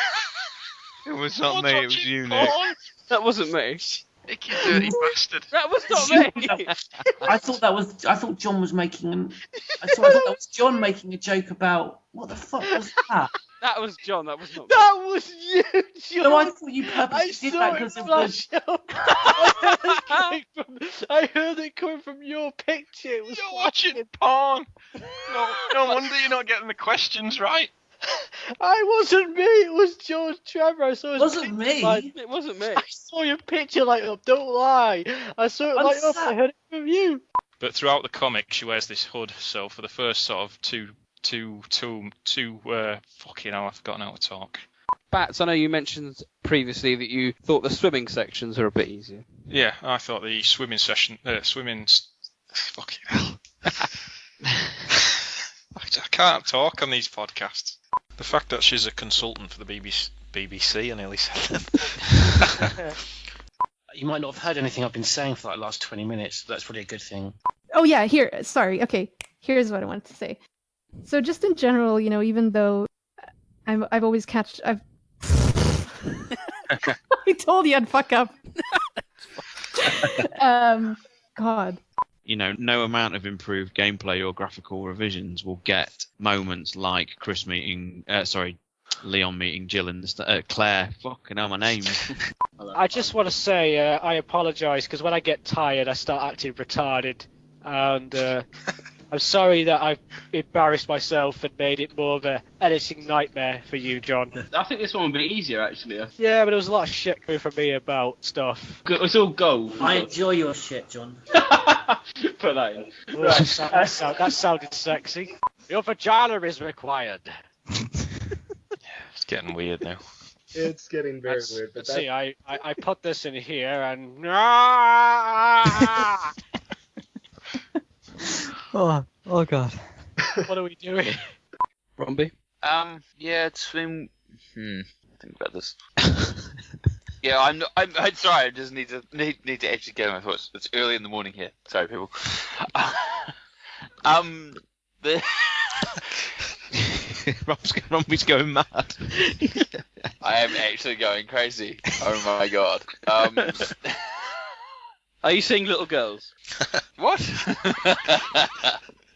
It was not me, it was you, porn? Nick. That wasn't me. Nick, you dirty bastard. That was not me. I thought John was making I thought that was John making a joke about what the fuck was that? That was John. That was not me. That was you, John. No, I thought you purposely did that because of the. I heard it coming from your picture. It was You're watching porn. No wonder you're not getting the questions right. I wasn't me. It was George Trevor. I saw his wasn't me. It wasn't me. I saw your picture light up. Don't lie. I saw it light up. I heard it from you. But throughout the comic, she wears this hood. So for the first sort of two. Fucking hell, I've forgotten how to talk. Bats, I know you mentioned previously that you thought the swimming sections are a bit easier. Yeah, I thought the swimming session, fucking hell. I can't talk on these podcasts. The fact that she's a consultant for the BBC, I nearly said that. You might not have heard anything I've been saying for like the last 20 minutes. That's probably a good thing. Oh yeah, here. Sorry. Okay, here's what I wanted to say. So just in general, even though I've always I told you I'd fuck up. God. No amount of improved gameplay or graphical revisions will get moments like Leon meeting Jill and Claire. Fucking hell, my name. I just want to say I apologise because when I get tired, I start acting retarded, and I'm sorry that I've embarrassed myself and made it more of a editing nightmare for you, John. I think this one would be easier, actually. Yeah, but there was a lot of shit coming from me about stuff. It's all gold. I enjoy your shit, John. Put that in. Right. That sounded sexy. Your vagina is required. It's getting weird now. It's getting very weird. But See, I put this in here and... Oh God. What are we doing? Bromby? Yeah, it's been... think about this. Yeah, I'm sorry. I just need to actually get my thoughts. It's early in the morning here. Sorry, people. Robbie's going mad. I am actually going crazy. Oh my god. Are you seeing little girls? What?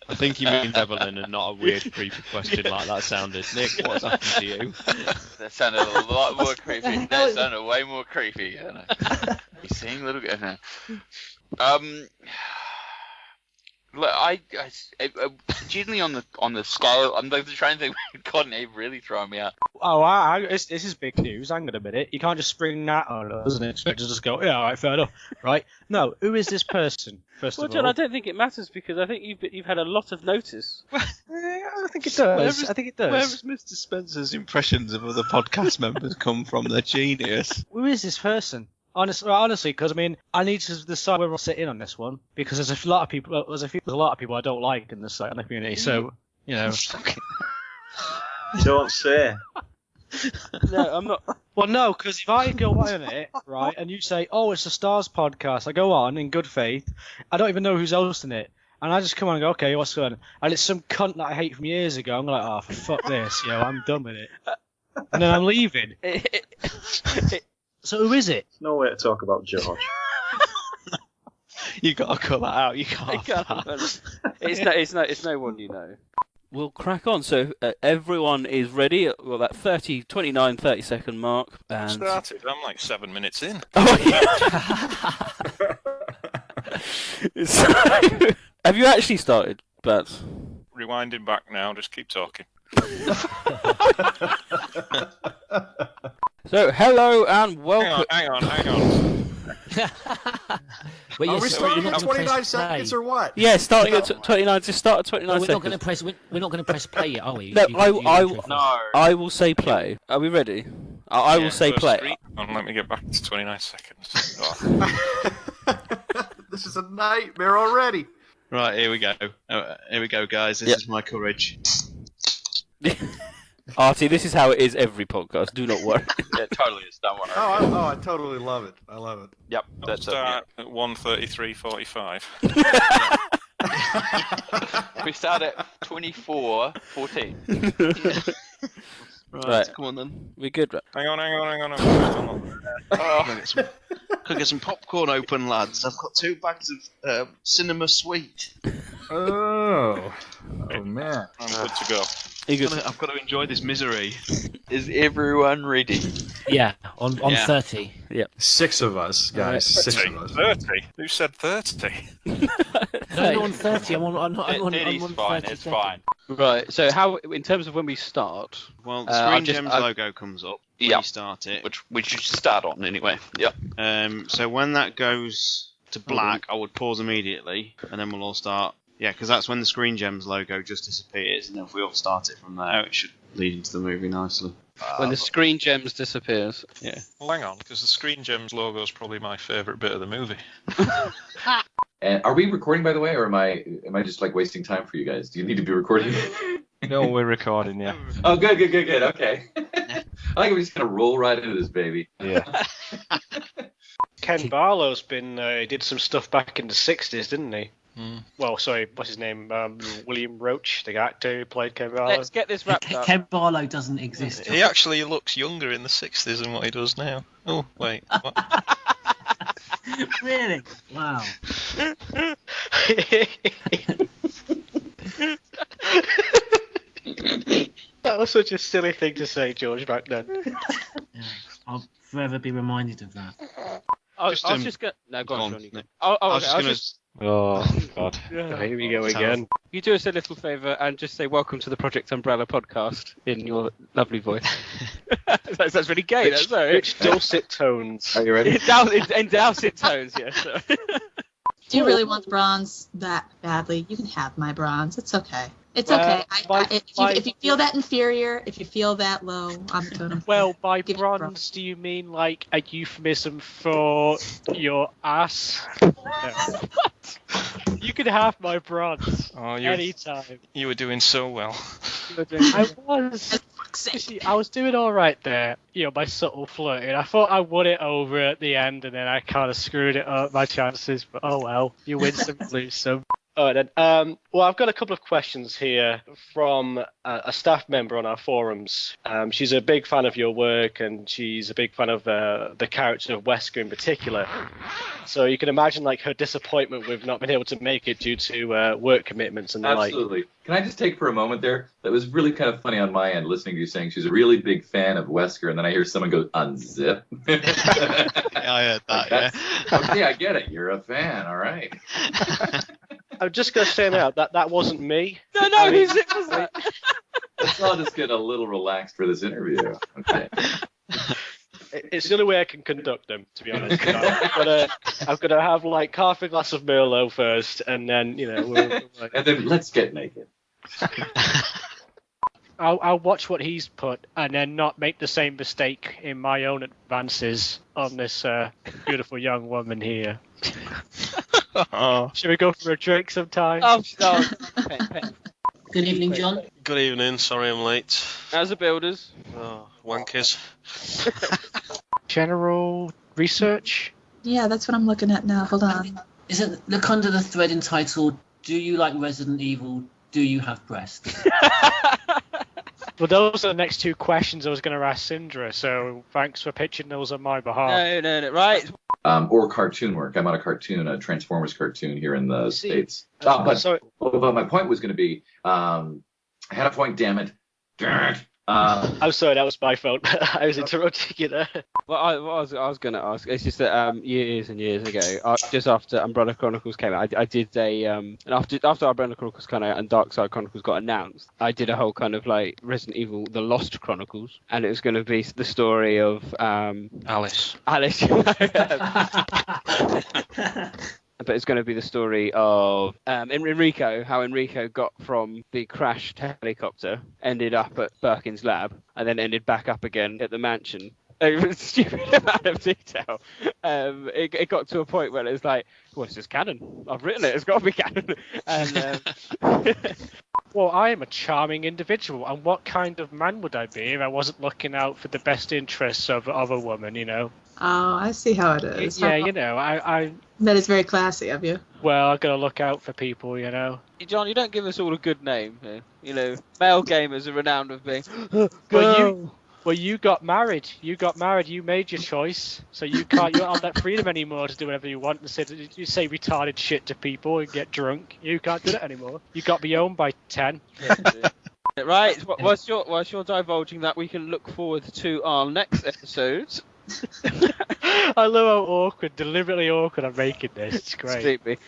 I think you mean Evelyn and not a weird, creepy question like that sounded. Nick, what's happened to you? That sounded a lot more creepy. That sounded way more creepy. I don't know. You seeing little girls? Look, I generally on the scale, I'm like trying to think. God, Abe really throwing me out. Oh, this is big news. Hang on a minute. You can't just spring that on us and expect us to just go, yeah, all right, fair enough. Right? No, who is this person, first Well, of John, all? I don't think it matters because I think you've had a lot of notice. I think it does. I think it does. Where has Mr. Spencer's impressions of other podcast members come from? They're genius. Who is this person? Honestly, because I need to decide whether I'll sit in on this one because there's a lot of people. There's a lot of people I don't like in this on the community. So Don't say. No, I'm not. Well, no, because if I go on it, right, and you say, "Oh, it's a Stars podcast," I go on in good faith. I don't even know who's hosting it, and I just come on and go, "Okay, what's going on?" And it's some cunt that I hate from years ago. I'm like, "Oh, fuck this," I'm done with it, and then I'm leaving. So who is it? There's no way to talk about George. You gotta cut that out. You can't. It's no one you know. We'll crack on. So everyone is ready. Well, that 30 second mark. And... Started. I'm like 7 minutes in. Oh, yeah. So, have you actually started, Bats? Rewinding back now. Just keep talking. So, hello and welcome. Hang on. Wait, are we starting at 29 seconds or what? Yeah, starting at 29. Just start at 29 we're seconds. We're not going to press play yet, are we? No, I will say play. Are we ready? I will say play. Let me get back to 29 seconds. This is a nightmare already. Right, here we go. Here we go, guys. This is my courage. Artie, this is how it is every podcast. Do not worry. It totally is. Don't worry. I totally love it. I love it. Yep, that's start at 1:33:45. We start at 24:14. Right, come on then. We're good, right? Hang on. Could get some popcorn open, lads. I've got 2 bags of cinema sweet. Oh man. I'm good to go. I've got to enjoy this misery. Is everyone ready? Yeah, on 30. Yep. 6 of us, guys. 6 of us. 30? Who said 30? No, on 30. I'm on fine. 30 It's seconds. fine. Right. So, how in terms of when we start? Well, the Screen Gems logo comes up when you start it, which we should start on anyway. Yep. So when that goes to black, I would pause immediately, and then we'll all start. Yeah, because that's when the Screen Gems logo just disappears, and if we all start it from there, it should lead into the movie nicely. When the Screen Gems disappears. Yeah. Well, hang on, because the Screen Gems logo is probably my favourite bit of the movie. And are we recording, by the way, or am I just like wasting time for you guys? Do you need to be recording? No, we're recording, yeah. Oh, good. Okay. I think we're just gonna roll right into this, baby. Yeah. Ken Barlow's been did some stuff back in the 60s, didn't he? Mm. Well, sorry, what's his name? William Roach, the actor who played Ken Barlow. Let's get this wrapped up. Ken Barlow doesn't exist. He actually looks younger in the 60s than what he does now. Oh, wait. What? Really? Wow. That was such a silly thing to say, George, back then. Yeah, I'll forever be reminded of that. I was just going. No, go on, Sean. You go. Oh, God. Here we go again. You do us a little favour and just say welcome to the Project Umbrella podcast in your lovely voice. That's really gay. That's sorry. Rich dulcet tones. Are you ready? In dulcet tones, yes. Do you really want the bronze that badly? You can have my bronze. It's okay. It's okay. If you feel that inferior, if you feel that low, I'm gonna. Well, by bronze, do you mean like a euphemism for your ass? No. You can have my bronze anytime. You were doing so well. I was. See, I was doing all right there. My subtle flirting. I thought I won it over at the end, and then I kind of screwed it up, my chances. But oh well, you win some, lose some. All right, then. Well, I've got a couple of questions here from a staff member on our forums. She's a big fan of your work, and she's a big fan of the character of Wesker in particular. So you can imagine like her disappointment with not being able to make it due to work commitments and the like. Absolutely. Can I just take for a moment there? That was really kind of funny on my end, listening to you saying she's a really big fan of Wesker, and then I hear someone go, unzip. I heard that, yeah. Okay, I get it. You're a fan, all right. I'm just going to say now that wasn't me. No, who's it? Was that? Let's all just get a little relaxed for this interview. Okay. It's the only way I can conduct them, to be honest. I'm gonna have like half a glass of Merlot first, and then and then let's get naked. I'll watch what he's put, and then not make the same mistake in my own advances on this beautiful young woman here. Should we go for a drink sometime? Oh, no. Good evening, John. Good evening. Sorry I'm late. How's the builders? Oh, wankers. General research? Yeah, that's what I'm looking at now. Hold on. Look under the thread entitled, "Do you like Resident Evil? Do you have breasts?" Well, those are the next two questions I was going to ask Syndra, so thanks for pitching those on my behalf. No, right. Or cartoon work. I'm on a Transformers cartoon here in the States. But my point was going to be, I had a point, damn it. I'm sorry, that was my fault. I was interrupting you there. Well, I was going to ask, it's just that years and years ago, just after Umbrella Chronicles came out, I did and after Umbrella Chronicles came out and Dark Side Chronicles got announced, I did a whole kind of like Resident Evil: The Lost Chronicles, and it was going to be the story of Alice. But it's going to be the story of Enrico, how Enrico got from the crashed helicopter, ended up at Birkin's lab, and then ended back up again at the mansion. It was a stupid amount of detail. It got to a point where it was like, well, it's just canon. I've written it. It's got to be canon. And well, I am a charming individual, and what kind of man would I be if I wasn't looking out for the best interests of a woman, Oh, I see how it is. Yeah, I That is very classy of you. Well, I've got to look out for people, John, you don't give us all a good name here. Male gamers are renowned of being. Well, you got married. You made your choice, so you don't have that freedom anymore to do whatever you want and say retarded shit to people and get drunk. You can't do that anymore. You got to be owned by 10. Right. Whilst you're divulging that, we can look forward to our next episodes. I love how deliberately awkward I'm making this. It's great. Absolutely.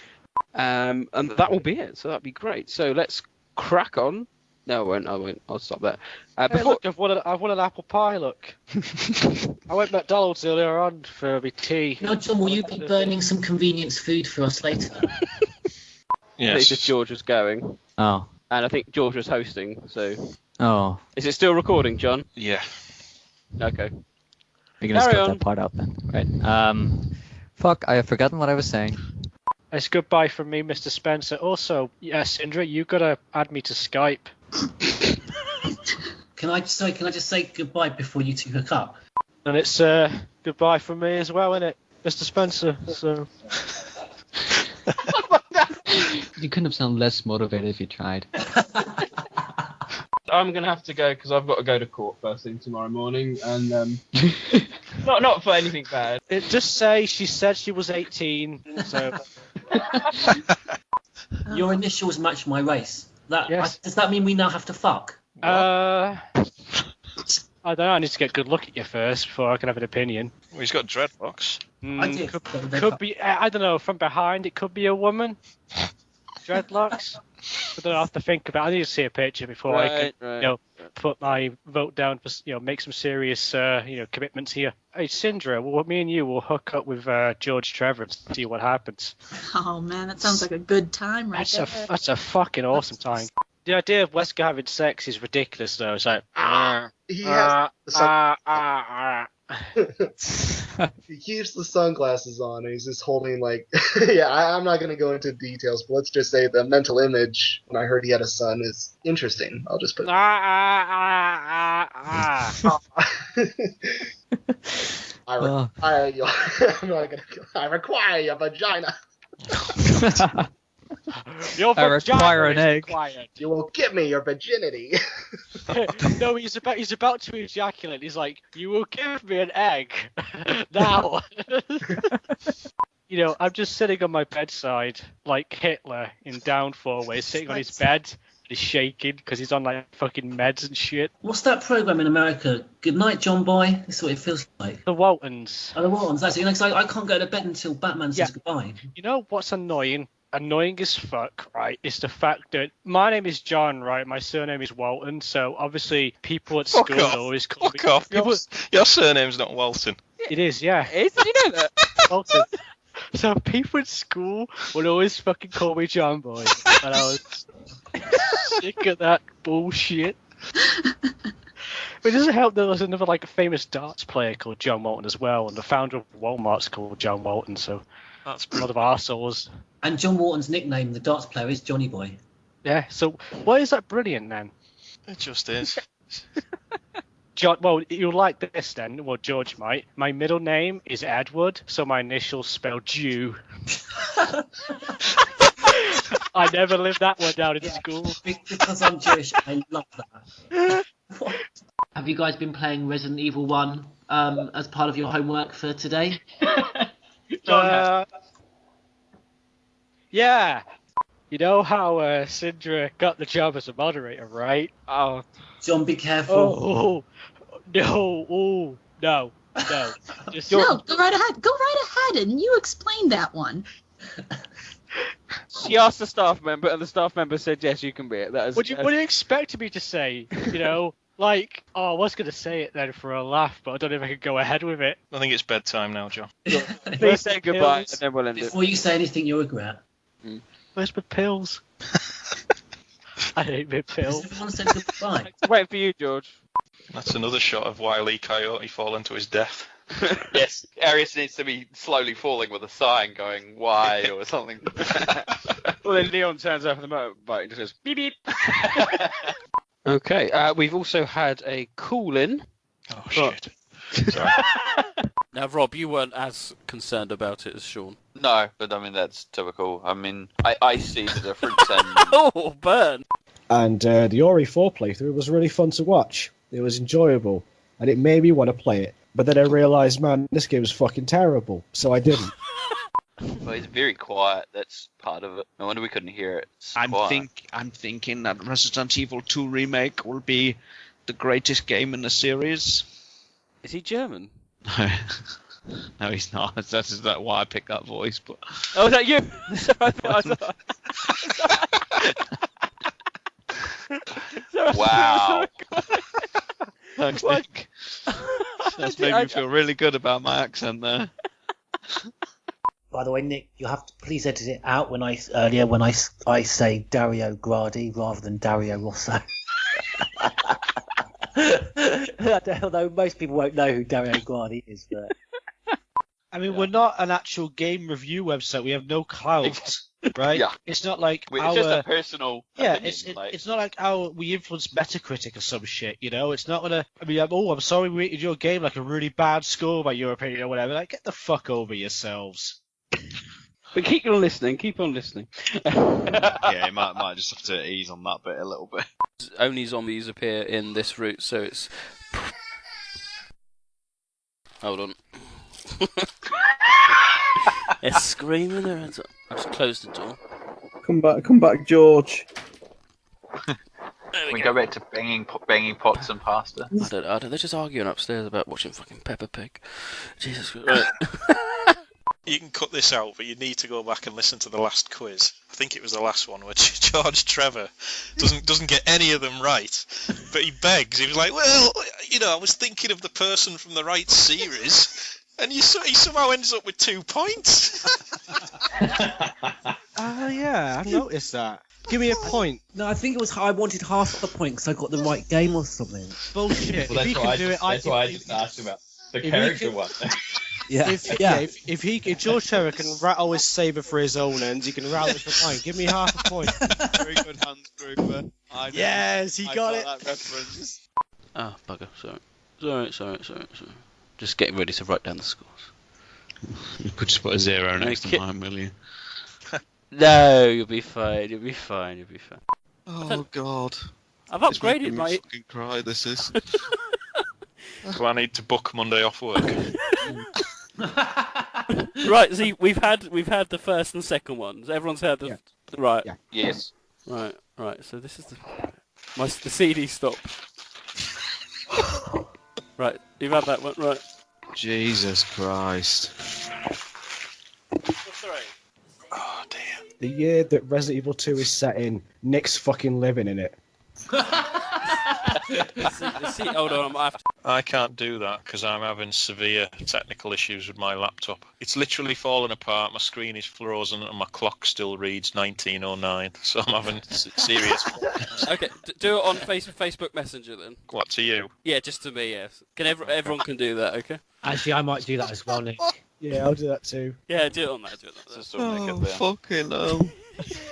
And that will be it. So that'd be great. So let's crack on. No, I won't. I'll stop that. Look, I've won an apple pie, look. I went to McDonald's earlier on for my tea. John, will you be burning some convenience food for us later? Yes. I think just George was going. Oh. And I think George was hosting, so... Oh. Is it still recording, John? Yeah. Okay. We're going to split that part out then. Right. Fuck, I have forgotten what I was saying. It's goodbye from me, Mr. Spencer. Also, Syndra, you got to add me to Skype. Can I just say goodbye before you two hook up? And it's goodbye from me as well, isn't it, Mr. Spencer? So You couldn't have sounded less motivated if you tried. I'm gonna have to go because I've got to go to court first thing tomorrow morning, and not for anything bad. Just say she said she was 18. So Your initials match my race. Yes. Does that mean we now have to fuck? I don't know. I need to get a good look at you first before I can have an opinion. Well, he's got dreadlocks. Could be. I don't know. From behind, it could be a woman. Dreadlocks. I don't know. I have to think about. I need to see a picture before I can, put my vote down for, make some serious, commitments here. Hey, Syndra, well, me and you will hook up with George Trevor and see what happens. Oh man, that sounds like a good time right there. That's a fucking awesome time. The idea of Wesker having sex is ridiculous, though. It's like He keeps the sunglasses on and he's just holding I'm not going to go into details, but let's just say the mental image when I heard he had a son is interesting. I'll just put I require your vagina. I require an egg. You will give me your virginity. No, he's about to ejaculate. He's like, "You will give me an egg now." I'm just sitting on my bedside like Hitler in Downfall, where he's sitting on his bed and he's shaking because he's on fucking meds and shit. What's that program in America? Good night, John Boy. That's what it feels like. The Waltons. Oh, the Waltons. That's it. I can't go to bed until Batman says goodbye. You know what's annoying? Annoying as fuck, right? Is the fact that my name is John, right? My surname is Walton, so obviously people at school always call me. Fuck off. Your surname's not Walton. It is, yeah. Did you know that? Walton. So people at school would always fucking call me John Boy, and I was sick of that bullshit. But it doesn't help that there's another famous darts player called John Walton as well, and the founder of Walmart's called John Walton, so that's a lot of arseholes. And John Walton's nickname, the darts player, is Johnny Boy. Yeah, so why is that brilliant then? It just is. John, well, you'll like this then. Well, George might. My middle name is Edward, so my initials spell Jew. I never lived that one down in school. Because I'm Jewish, I love that. Have you guys been playing Resident Evil 1 as part of your homework for today? Yeah. You know how Syndra got the job as a moderator, right? Oh. John, be careful. Oh, no. Oh, no. Just no, go right ahead. Go right ahead, and you explain that one. She asked the staff member, and the staff member said, yes, you can be it. What do you expect me to say? I was going to say it then for a laugh, but I don't know if I could go ahead with it. I think it's bedtime now, John. Please say goodbye, and then we'll end it. Before you say anything you'll regret. Where's my pills? I hate my pills. Everyone said goodbye. Wait for you, George. That's another shot of Wile E. Coyote falling to his death. Yes, Arius needs to be slowly falling with a sign going, why, or something. Well, then Leon turns up on the motorbike and just goes, beep, beep. Okay, we've also had a call-in. Oh, shit. Sorry. Now, Rob, you weren't as concerned about it as Sean. No, but I mean, that's typical. I mean, I see the difference. And... Oh, burn! And the Ori 4 playthrough was really fun to watch. It was enjoyable, and it made me want to play it. But then I realised, man, this game is fucking terrible, so I didn't. Well, it's very quiet. That's part of it. No wonder we couldn't hear it. I'm thinking that Resident Evil 2 remake will be the greatest game in the series. Is he German? No, he's not. That's why I picked that voice. But oh, is that you? Wow. Thanks, Nick. That's made me feel really good about my accent there. By the way, Nick, you have to please edit it out when I say Dario Gradi rather than Dario Rosso. Although most people won't know who Dario Gradi is, but I mean, we're not an actual game review website. We have no clout. right? Yeah. It's not like It's just a personal. Yeah, opinion, it's not like how we influence Metacritic or some shit, you know. It's not gonna. I mean, I'm sorry we rated your game like a really bad score by your opinion or whatever. Like, get the fuck over yourselves. But keep on listening. Keep on listening. Yeah, you might just have to ease on that bit a little bit. Only zombies appear in this route, so it's. Hold on. It's screaming their heads up. I just closed the door. Come back, George. We go back to banging pots and pasta. I don't know. They're just arguing upstairs about watching fucking Peppa Pig. Jesus Christ. Right. You can cut this out, but you need to go back and listen to the last quiz. I think it was the last one, where George Trevor doesn't get any of them right, but he begs. He was like, "Well, I was thinking of the person from the right series," and he somehow ends up with 2 points. Yeah, I noticed that. Give me a point. No, I think it was I wanted half a point because I got the right game or something. Bullshit. Well, that's why I just asked about the character one. Yeah. If George Trevor can rattle his saber for his own ends, he can rattle it for mine. Give me half a point. Very good, Hans Gruber. Yes, he got it. That reference. Oh, bugger. Sorry. Just getting ready to write down the scores. You could just put a 0 next to mine, will you? No, you'll be fine. Oh, God. I've upgraded my... my... fucking cry, this is. So I need to book Monday off work. Right, see, we've had the first and second ones. Everyone's had the right. Yeah. Yes. Right. So this is the CD stopped. Right, you've had that one, right? Jesus Christ. Oh dear. The year that Resident Evil 2 is set in, Nick's fucking living in it. Hold on, I can't do that because I'm having severe technical issues with my laptop. It's literally fallen apart, my screen is frozen, and my clock still reads 1909, so I'm having serious problems. Okay, do it on Facebook Messenger then. What, to you? Yeah, just to me, yes. Everyone can do that, okay? Actually, I might do that as well, Nick. Yeah, I'll do that too. Yeah, do it on that. Fucking hell.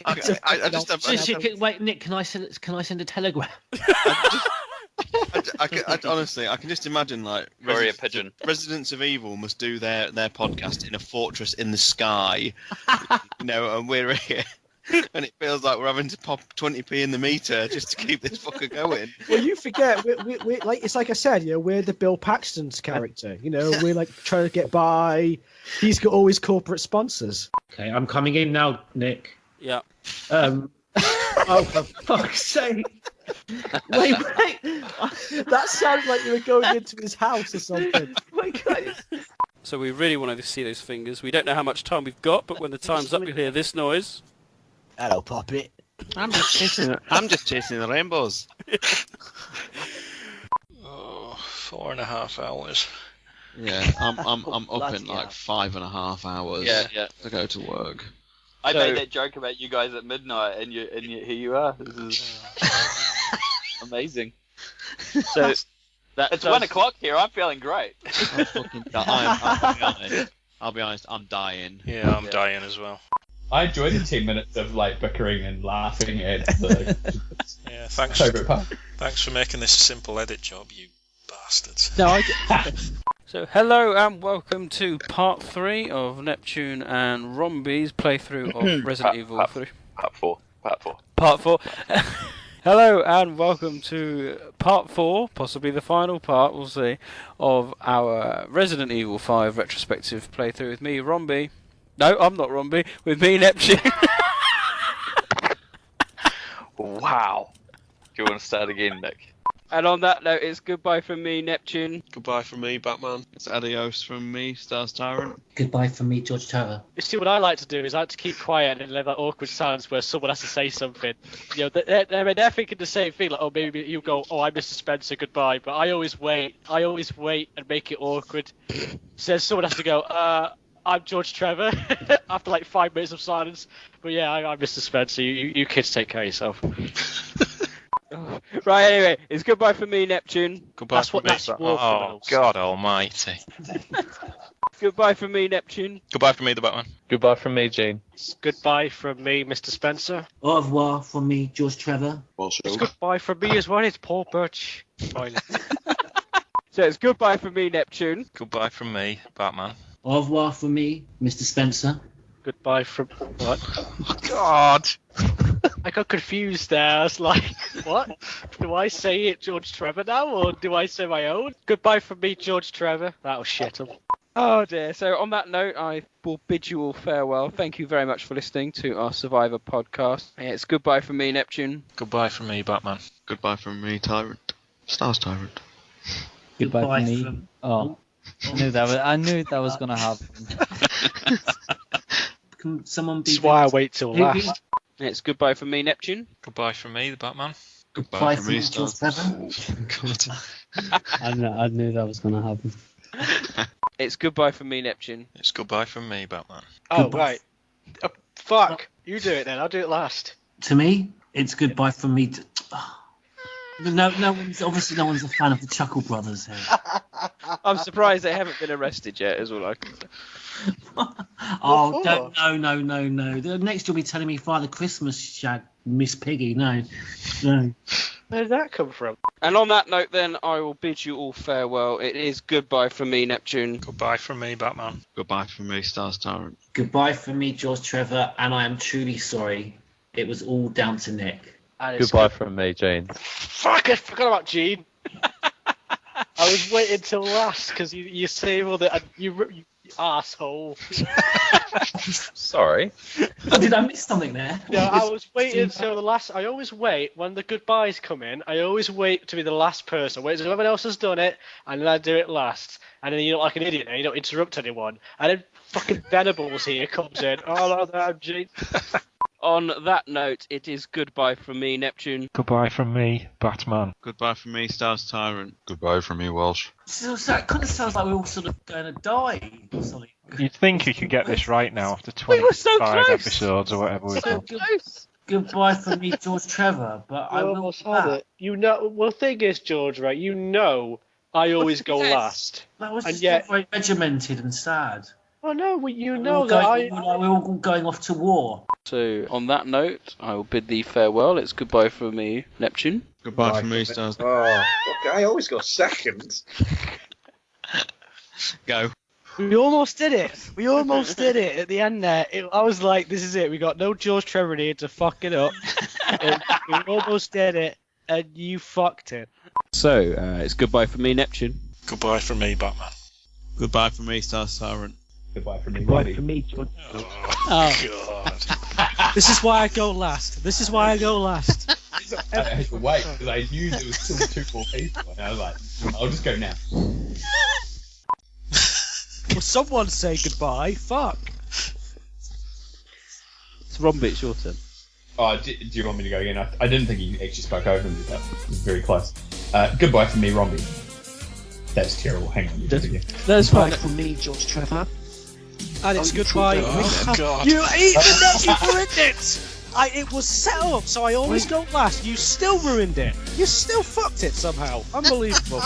I just have... Wait, Nick, can I send a telegram? Honestly, I can just imagine like Residents of Evil must do their podcast in a fortress in the sky, and we're here, and it feels like we're having to pop 20p in the meter just to keep this fucker going. Well, you forget, we like it's like I said, we're the Bill Paxton's character. We're like trying to get by. He's got all his corporate sponsors. Okay, I'm coming in now, Nick. Yeah. Oh, for fuck's sake. Wait. That sounds like you were going into his house or something. My God. So we really wanted to see those fingers. We don't know how much time we've got, but when the time's up, you'll hear this noise. Hello, Poppet. I'm just chasing the rainbows. 4.5 hours. Yeah, I'm up in like 5.5 hours. To go to work. I made that joke about you guys at midnight, and here you are. This is amazing. So it's 1 o'clock here. I'm feeling great. I'll be honest. I'm dying. Yeah, I'm dying as well. I enjoyed the 10 minutes of like bickering and laughing at yeah, thanks for making this a simple edit job, you bastards. No, So hello and welcome to part 3 of Neptune and Romby's playthrough of Resident Evil 3. Part 4. Hello and welcome to part 4, possibly the final part, we'll see, of our Resident Evil 5 retrospective playthrough with me, Romby. No, I'm not Romby, with me, Neptune. Wow. Do you want to start again, Nick? And on that note, it's goodbye from me, Neptune. Goodbye from me, Batman. It's adios from me, Stars Tyrant. Goodbye from me, George Trevor. You see, what I like to do is I like to keep quiet and leave that awkward silence where someone has to say something. They're thinking the same thing, like, oh, maybe you go, oh, I'm Mr. Spencer, goodbye. But I always wait and make it awkward. So someone has to go, I'm George Trevor, after like 5 minutes of silence. But yeah, I'm Mr. Spencer. You kids take care of yourself. Right, anyway, it's goodbye from me, Neptune. Goodbye from me. Oh, God almighty. Goodbye from me, Neptune. Goodbye from me, the Batman. Goodbye from me, Gene. Goodbye from me, Mr. Spencer. Au revoir from me, George Trevor. It's goodbye from me as well. It's Paul Birch. Fine. So it's goodbye from me, Neptune. Goodbye from me, Batman. Au revoir from me, Mr. Spencer. Goodbye from what? God. I got confused there. I was like, what? Do I say it George Trevor now, or do I say my own? Goodbye from me, George Trevor. That'll shit him. Oh dear. So on that note, I will bid you all farewell. Thank you very much for listening to our Survivor podcast. Yeah, it's goodbye from me, Neptune. Goodbye from me, Batman. Goodbye from me, Tyrant. Stars Tyrant. Goodbye from me. Oh, I knew that was gonna happen. Can someone be? That's why I wait till last. It's goodbye from me, Neptune. Goodbye from me, the Batman. Goodbye from me, George Trevor. I knew that was gonna happen. It's goodbye from me, Neptune. It's goodbye from me, Batman. Oh, Goodbye. right. Fuck. You do it then. I'll do it last. To me, it's goodbye from me. No one's obviously no one's a fan of the Chuckle Brothers here. I'm surprised they haven't been arrested yet. Is all I can say. Oh, no. Next you'll be telling me Father Christmas shag Miss Piggy. No. Where did that come from? And on that note, then, I will bid you all farewell. It is goodbye from me, Neptune. Goodbye from me, Batman. Goodbye from me, Stars Tyrant. Goodbye from me, George Trevor, and I am truly sorry. It was all down to Nick. Goodbye from me, Jane. Fuck, I forgot about Gene. I was waiting till last because you saved all the... You asshole. Sorry. Oh, did I miss something there? Yeah, I was waiting till the last. I always wait when the goodbyes come in. I always wait to be the last person. Wait till everyone else has done it, and then I do it last. And then you look like an idiot, and you don't interrupt anyone. And then fucking Venables here comes in. Oh, no, I'm Gene. On that note, it is goodbye from me, Neptune. Goodbye from me, Batman. Goodbye from me, Stars Tyrant. Goodbye from me, Welsh. So that kind of sounds like we're all sort of going to die or something. You'd think you could get this right now after 25 episodes or whatever we've done. Goodbye from me, George Trevor, but I will almost had it. You know, well, the thing is, George, right? You know, I always go last. That was and just yet very regimented and sad. Oh no, well, you know that we're all going off to war. So, on that note, I will bid thee farewell. It's goodbye from me, Neptune. Goodbye from me, Stars. Oh, I always go second. Go. We almost did it. We almost did it at the end there. I was like, this is it. We got no George Trevor here to fuck it up. We almost did it, and you fucked it. So, it's goodbye from me, Neptune. Goodbye from me, Batman. Goodbye from me, Stars Tyrant. Goodbye from me, Goodbye from me, George. Oh, God. This is why I go last. I had to wait because I knew there was still 2 more people, and I was like, I'll just go now. Well, someone say goodbye. Fuck. It's Romby, it's your turn. Oh, do you want me to go again? I didn't think he actually spoke over me. That was very close. Goodbye from me, Romby. That's terrible. Hang on. That's fine. Goodbye from me, George Trevor. And it's goodbye. Oh, God. You even though you ruined it. It was set up, so I always go last. You still ruined it. You still fucked it somehow. Unbelievable.